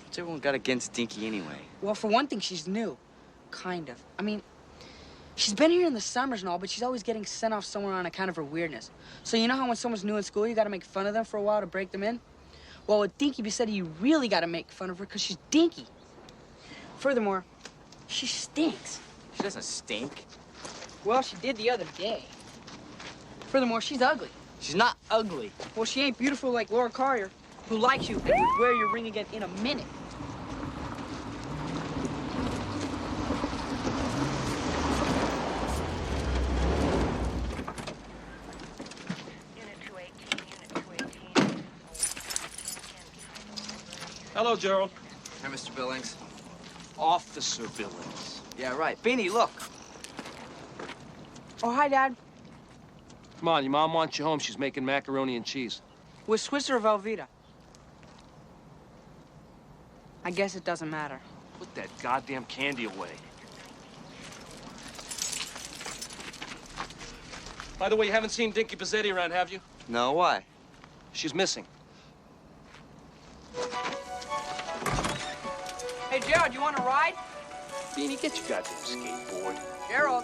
What's everyone got against Dinky anyway? Well, for one thing, she's new. Kind of. I mean, she's been here in the summers and all, but she's always getting sent off somewhere on account of her weirdness. So you know how when someone's new in school, you gotta make fun of them for a while to break them in? Well, with Dinky Bossetti, you really gotta make fun of her because she's dinky. Furthermore, she stinks. She doesn't stink. Well, she did the other day. Furthermore, she's ugly. She's not ugly. Well, she ain't beautiful like Laura Carrier, who likes you and would wear your ring again in a minute. Hello, Gerald. Hi, Mr. Billings. Officer Billings. Yeah, right. Beanie, look. Oh, hi, Dad. Come on, your mom wants you home. She's making macaroni and cheese. With Swiss or Velveeta? I guess it doesn't matter. Put that goddamn candy away. By the way, you haven't seen Dinky Bossetti around, have you? No, why? She's missing. Hey, Gerald, you want to ride? Beanie, get your goddamn skateboard. Gerald.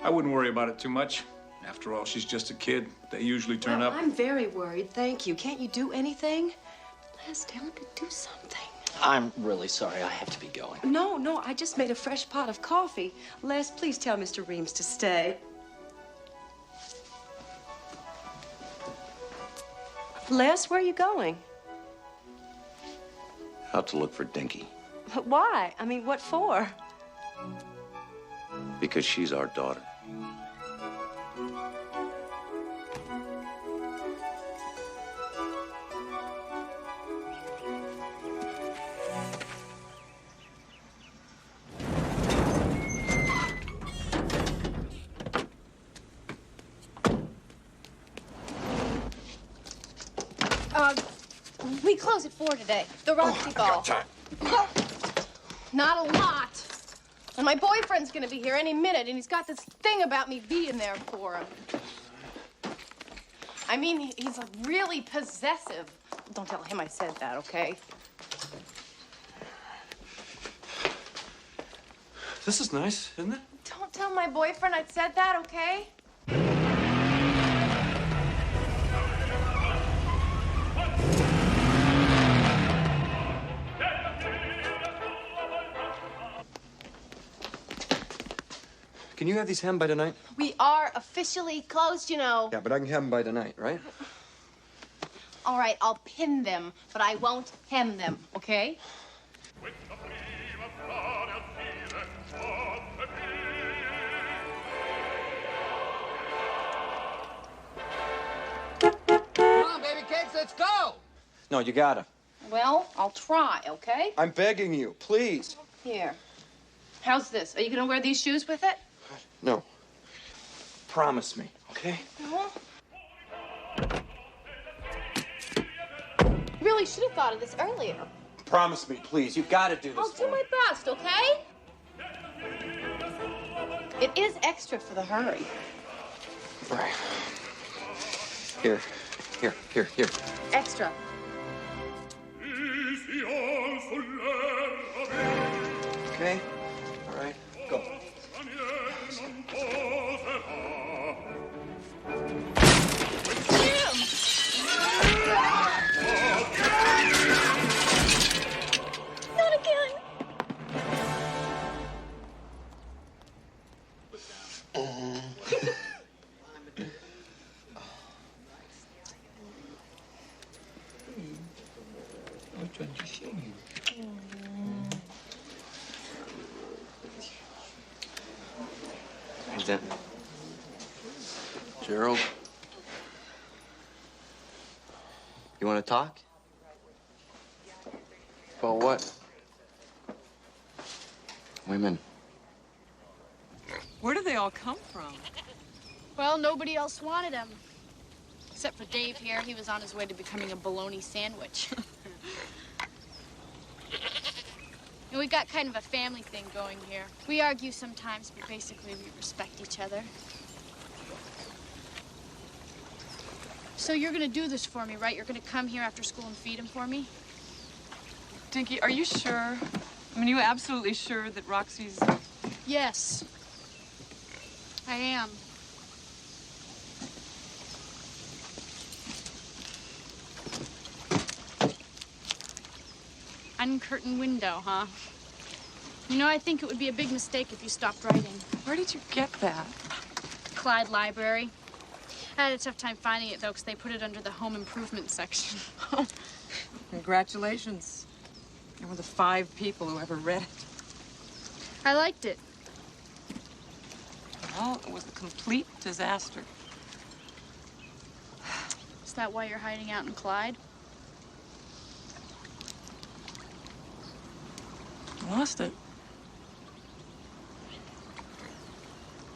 I wouldn't worry about it too much. After all, she's just a kid. They usually turn up. I'm very worried, thank you. Can't you do anything? Les, tell him to do something. I'm really sorry. I have to be going. No, I just made a fresh pot of coffee. Les, please tell Mr. Reams to stay. Les, where are you going? Out to look for Dinky. But why? I mean, what for? Because she's our daughter. We close at 4 today. The Roxy ball. Well, not a lot. And my boyfriend's gonna be here any minute, and he's got this thing about me being there for him. I mean, he's really possessive. Don't tell him I said that, okay? This is nice, isn't it? Don't tell my boyfriend I said that, okay? Can you have these hemmed by tonight? We are officially closed, you know. Yeah, but I can have them by tonight, right? All right, I'll pin them, but I won't hem them, okay? Come on, baby cakes, let's go! No, you gotta. Well, I'll try, okay? I'm begging you, please. Here. How's this? Are you gonna wear these shoes with it? No. Promise me, okay? You really should have thought of this earlier. Promise me, please. You've got to do this I'll do my best, okay? It is extra for the hurry. Right. Here. Extra. Okay? All right, go. Not again. Hey, Denton. Gerald. You want to talk? About what? Women. Where do they all come from? Well, nobody else wanted him. Except for Dave here. He was on his way to becoming a bologna sandwich. And we got kind of a family thing going here. We argue sometimes, but basically we respect each other. So you're gonna do this for me, right? You're gonna come here after school and feed him for me? Dinky, are you sure? I mean, are you absolutely sure that Roxy's... Yes. I am. Uncurtained window, huh? You know, I think it would be a big mistake if you stopped writing. Where did you get that? Clyde Library. I had a tough time finding it, though, because they put it under the home improvement section. Congratulations. You're one of the 5 people who ever read it. I liked it. Well, it was a complete disaster. Is that why you're hiding out in Clyde? I lost it.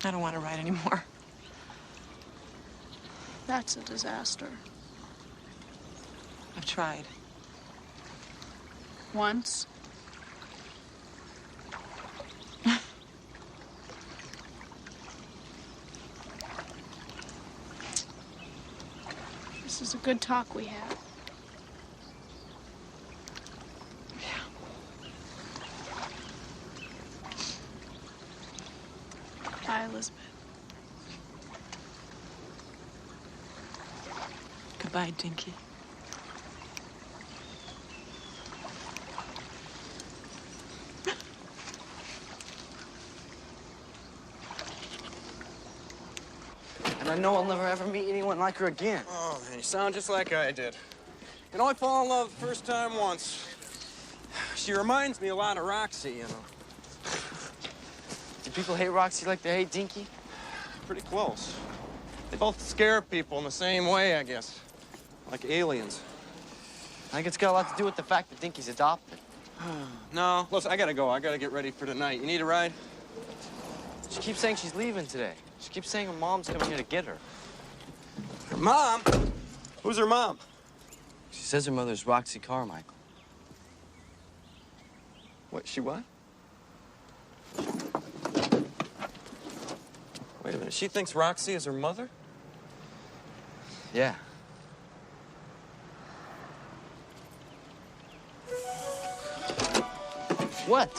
I don't want to write anymore. That's a disaster. I've tried. Once. This is a good talk we had. Bye, Elizabeth. Goodbye, Dinky. And I know I'll never ever meet anyone like her again. Oh, man, you sound just like I did. You can only fall in love the first time once. She reminds me a lot of Roxy, you know. Do people hate Roxy like they hate Dinky? Pretty close. They both scare people in the same way, I guess. Like aliens. I think it's got a lot to do with the fact that Dinky's adopted. No, listen, I gotta go. I gotta get ready for tonight. You need a ride? She keeps saying she's leaving today. She keeps saying her mom's coming here to get her. Her mom? Who's her mom? She says her mother's Roxy Carmichael. What, she what? Wait a minute, she thinks Roxy is her mother? Yeah. What?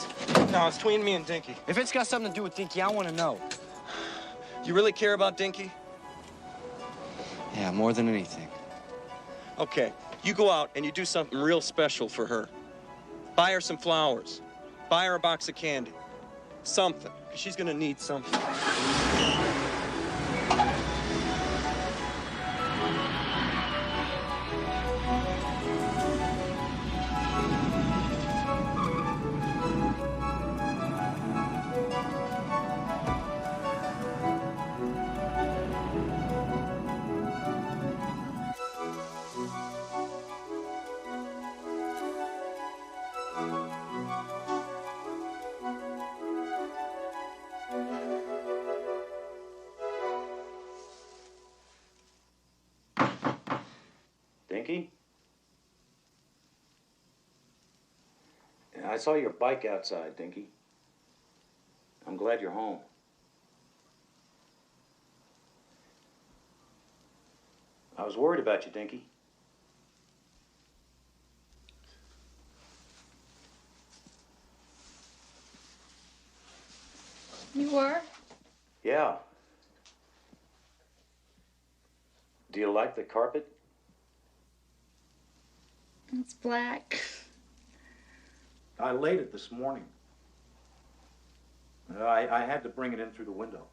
No, it's between me and Dinky. If it's got something to do with Dinky, I want to know. You really care about Dinky? Yeah, more than anything. Okay, you go out and you do something real special for her. Buy her some flowers. Buy her a box of candy. Something, 'cause she's gonna need something. Dinky? I saw your bike outside, Dinky. I'm glad you're home. I was worried about you, Dinky. You were? Yeah. Do you like the carpet? It's black. I laid it this morning. I had to bring it in through the window.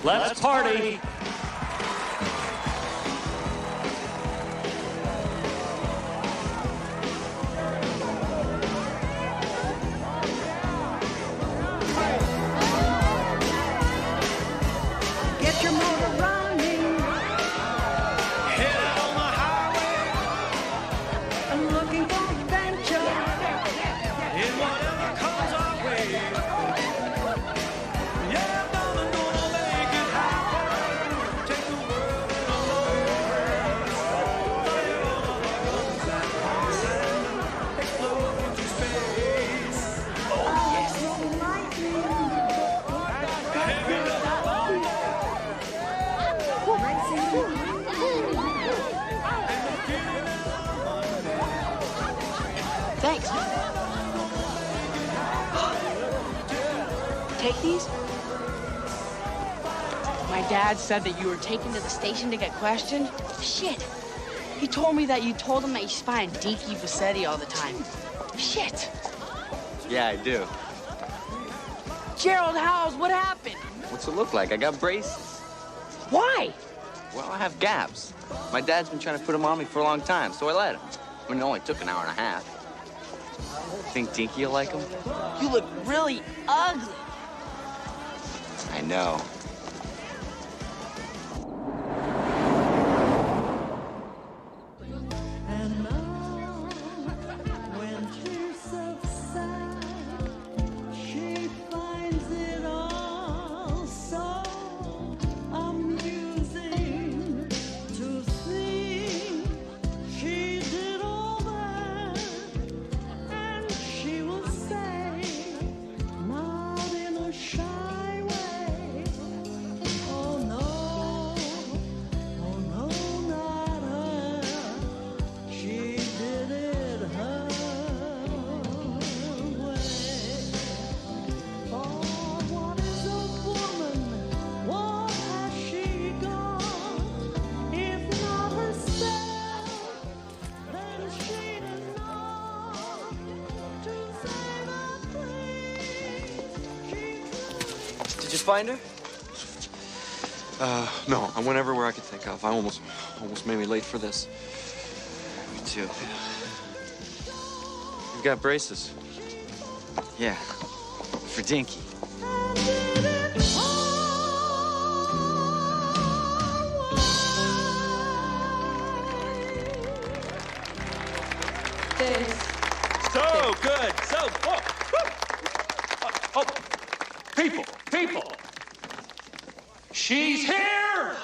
Let's party! Get your motor running. Head out on the highway. I'm looking for adventure. In whatever comes our way. Yeah, I'm gonna make it happen. Take the world in a low race. Fire all the guns and explode into space. Oh, yes. Heavy Thanks. Take these? My dad said that you were taken to the station to get questioned. Shit. He told me that you told him that you spy on Dinky Bossettis all the time. Shit. Yeah, I do. Gerald Howells, what happened? What's it look like? I got braces. Why? Well, I have gaps. My dad's been trying to put them on me for a long time, so I let him. I mean, it only took an hour and a half. Think Dinky will like them? You look really ugly. I know. She finds it all so amusing to think she did all that, and she will say, not in a shy way, oh no, not her. She did it her way. For what is a woman? What has she got? If not herself, then she'd enough to say the things Did you find her? No, I went everywhere I could think of. I almost made me late for this. Me too. You've got braces. Yeah, for Dinky. So good. So, oh, people. She's here.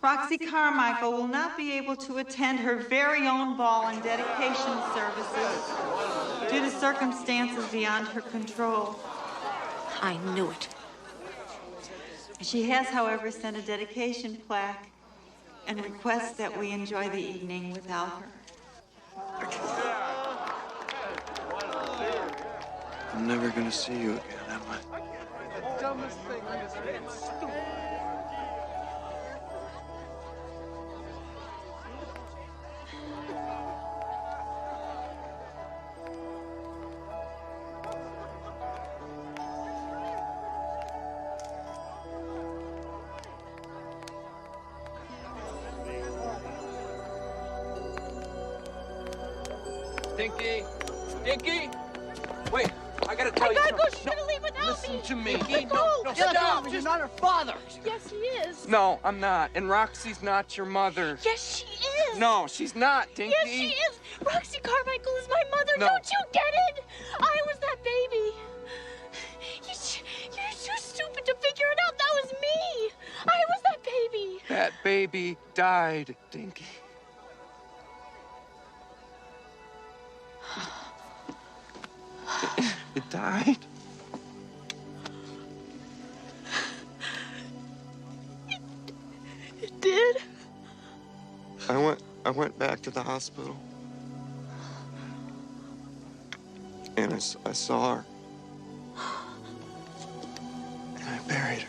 Roxy Carmichael will not be able to attend her very own ball and dedication services due to circumstances beyond her control. I knew it. She has, however, sent a dedication plaque and requests that we enjoy the evening without her. I'm never gonna see you again, am I? The dumbest thing I just read. Stupid. Dinky! Dinky! Wait, I gotta tell you I gotta go. something. She's gonna leave without Listen me. to me. Dinky, No, stop. You're not her father. Yes, he is. No, I'm not. And Roxy's not your mother. Yes, she is. No, she's not, Dinky. Yes, she is. Roxy Carmichael is my mother. No. Don't you get it? I was that baby. You're too stupid to figure it out. That was me. I was that baby. That baby died, Dinky. It died? It did? I went back to the hospital. And I saw her. And I buried her.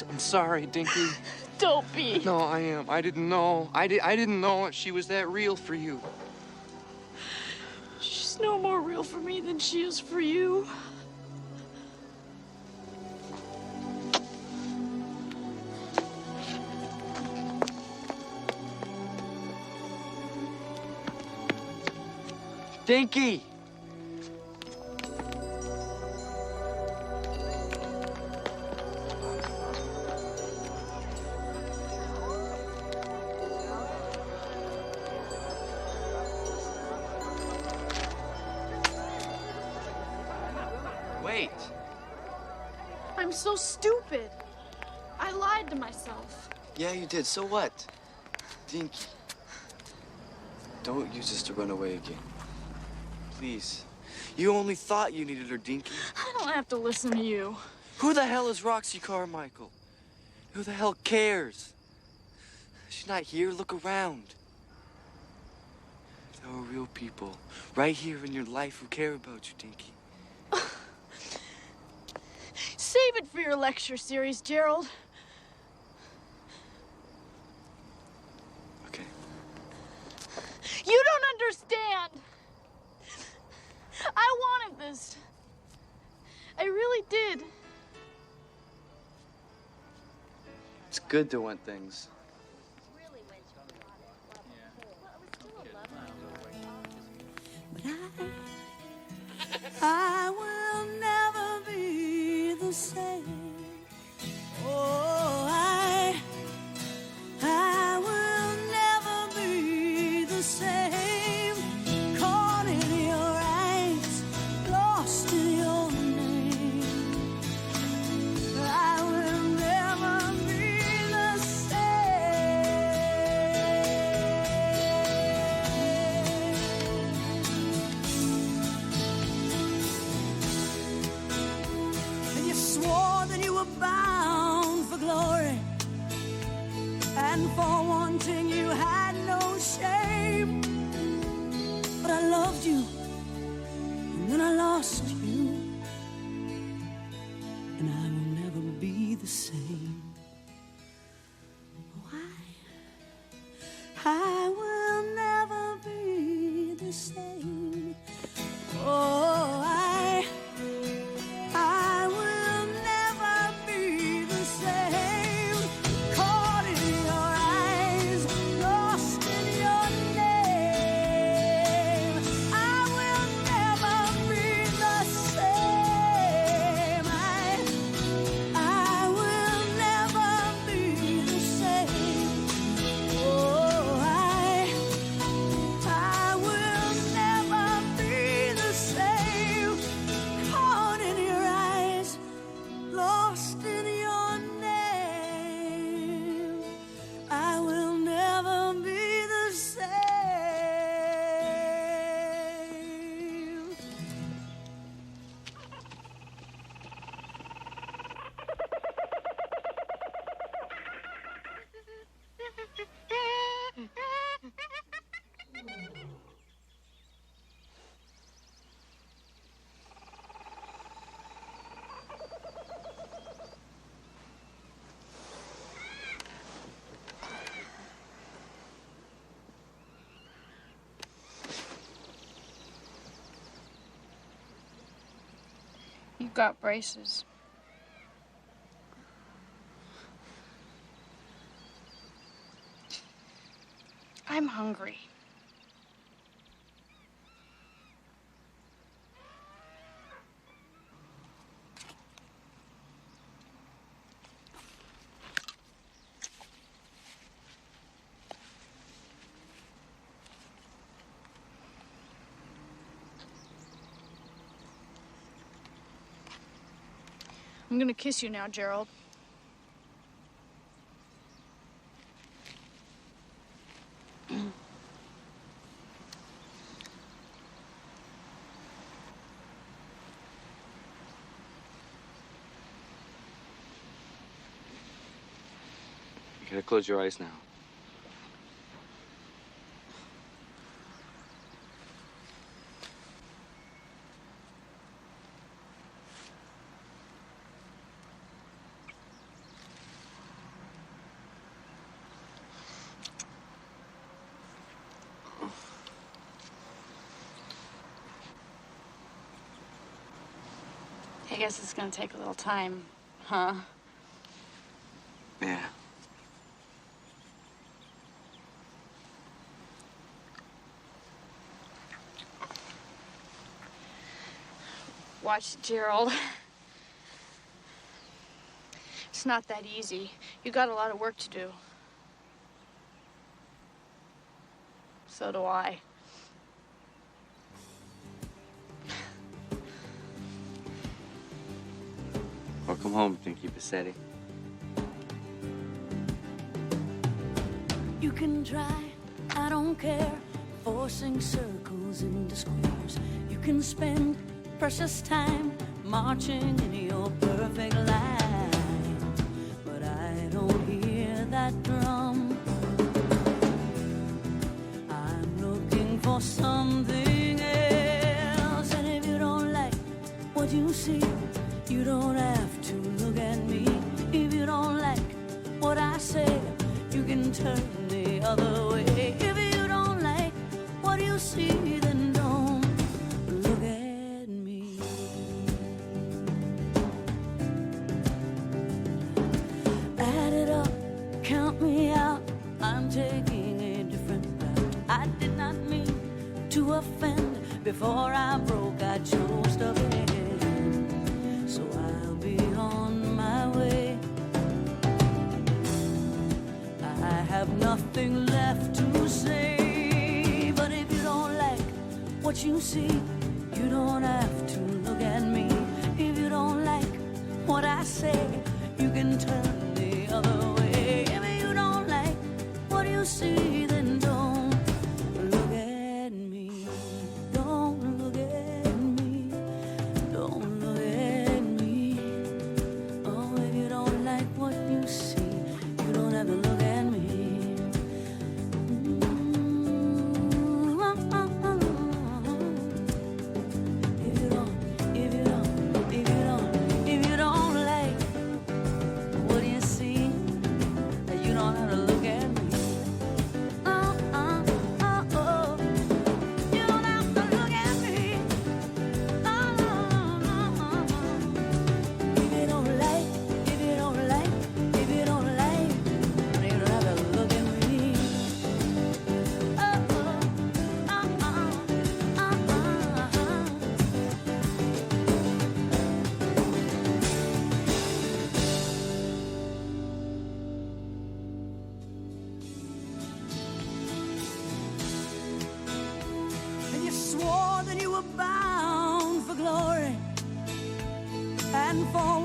I'm sorry, Dinky. Don't be. No, I am. I didn't know. I didn't know she was that real for you. She's no more real for me than she is for you. Dinky! Wait. I'm so stupid. I lied to myself. Yeah, you did. So what? Dinky. Don't use this to run away again. Please. You only thought you needed her, Dinky. I don't have to listen to you. Who the hell is Roxy Carmichael? Who the hell cares? She's not here. Look around. There are real people right here in your life who care about you, Dinky. Save it for your lecture series, Gerald. Okay. You don't understand. I wanted this. I really did. It's good to want things. I will never be the same. Oh, I will never be the same. Caught in your eyes, lost in your name. I will never be the same. And you swore that you were bound for glory, and for one thing you had no shame. But I loved you, and then I lost you, and I will never be the same. Why? I will never be the same. Oh, I will never be the same. Caught in your eyes, lost in your name. I will never be the same. I will never be the same. Oh, I will never be the same. Caught in your eyes, lost in your name. I will never be the same. You've got braces. I'm hungry. I'm gonna kiss you now, Gerald. You gotta close your eyes now. I guess it's gonna take a little time, huh? Yeah. Watch, Gerald. It's not that easy. You got a lot of work to do. So do I. Welcome home, Dinky Bossetti. You can try, I don't care, forcing circles into squares. You can spend precious time marching in your perfect line. But I don't hear that drum. I'm looking for something else. And if you don't like what you see, you don't have to look at me. If you don't like what I say, you can turn the other way. If you don't like what you see, then don't look at me. Add it up, count me out. I'm taking a different route. I did not mean to offend. Before I broke, I chose to bend. So I'll be on my way. I have nothing left to say. But if you don't like what you see, you don't have to look at me. If you don't like what I say, you can turn the other way. If you don't like what you see, then don't look at me. Don't look at me. Don't look at me. Oh, if you don't like what you see, you don't have to look at me. If you don't like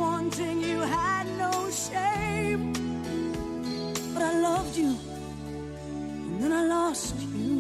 wanting you had no shame. But I loved you, and then I lost you.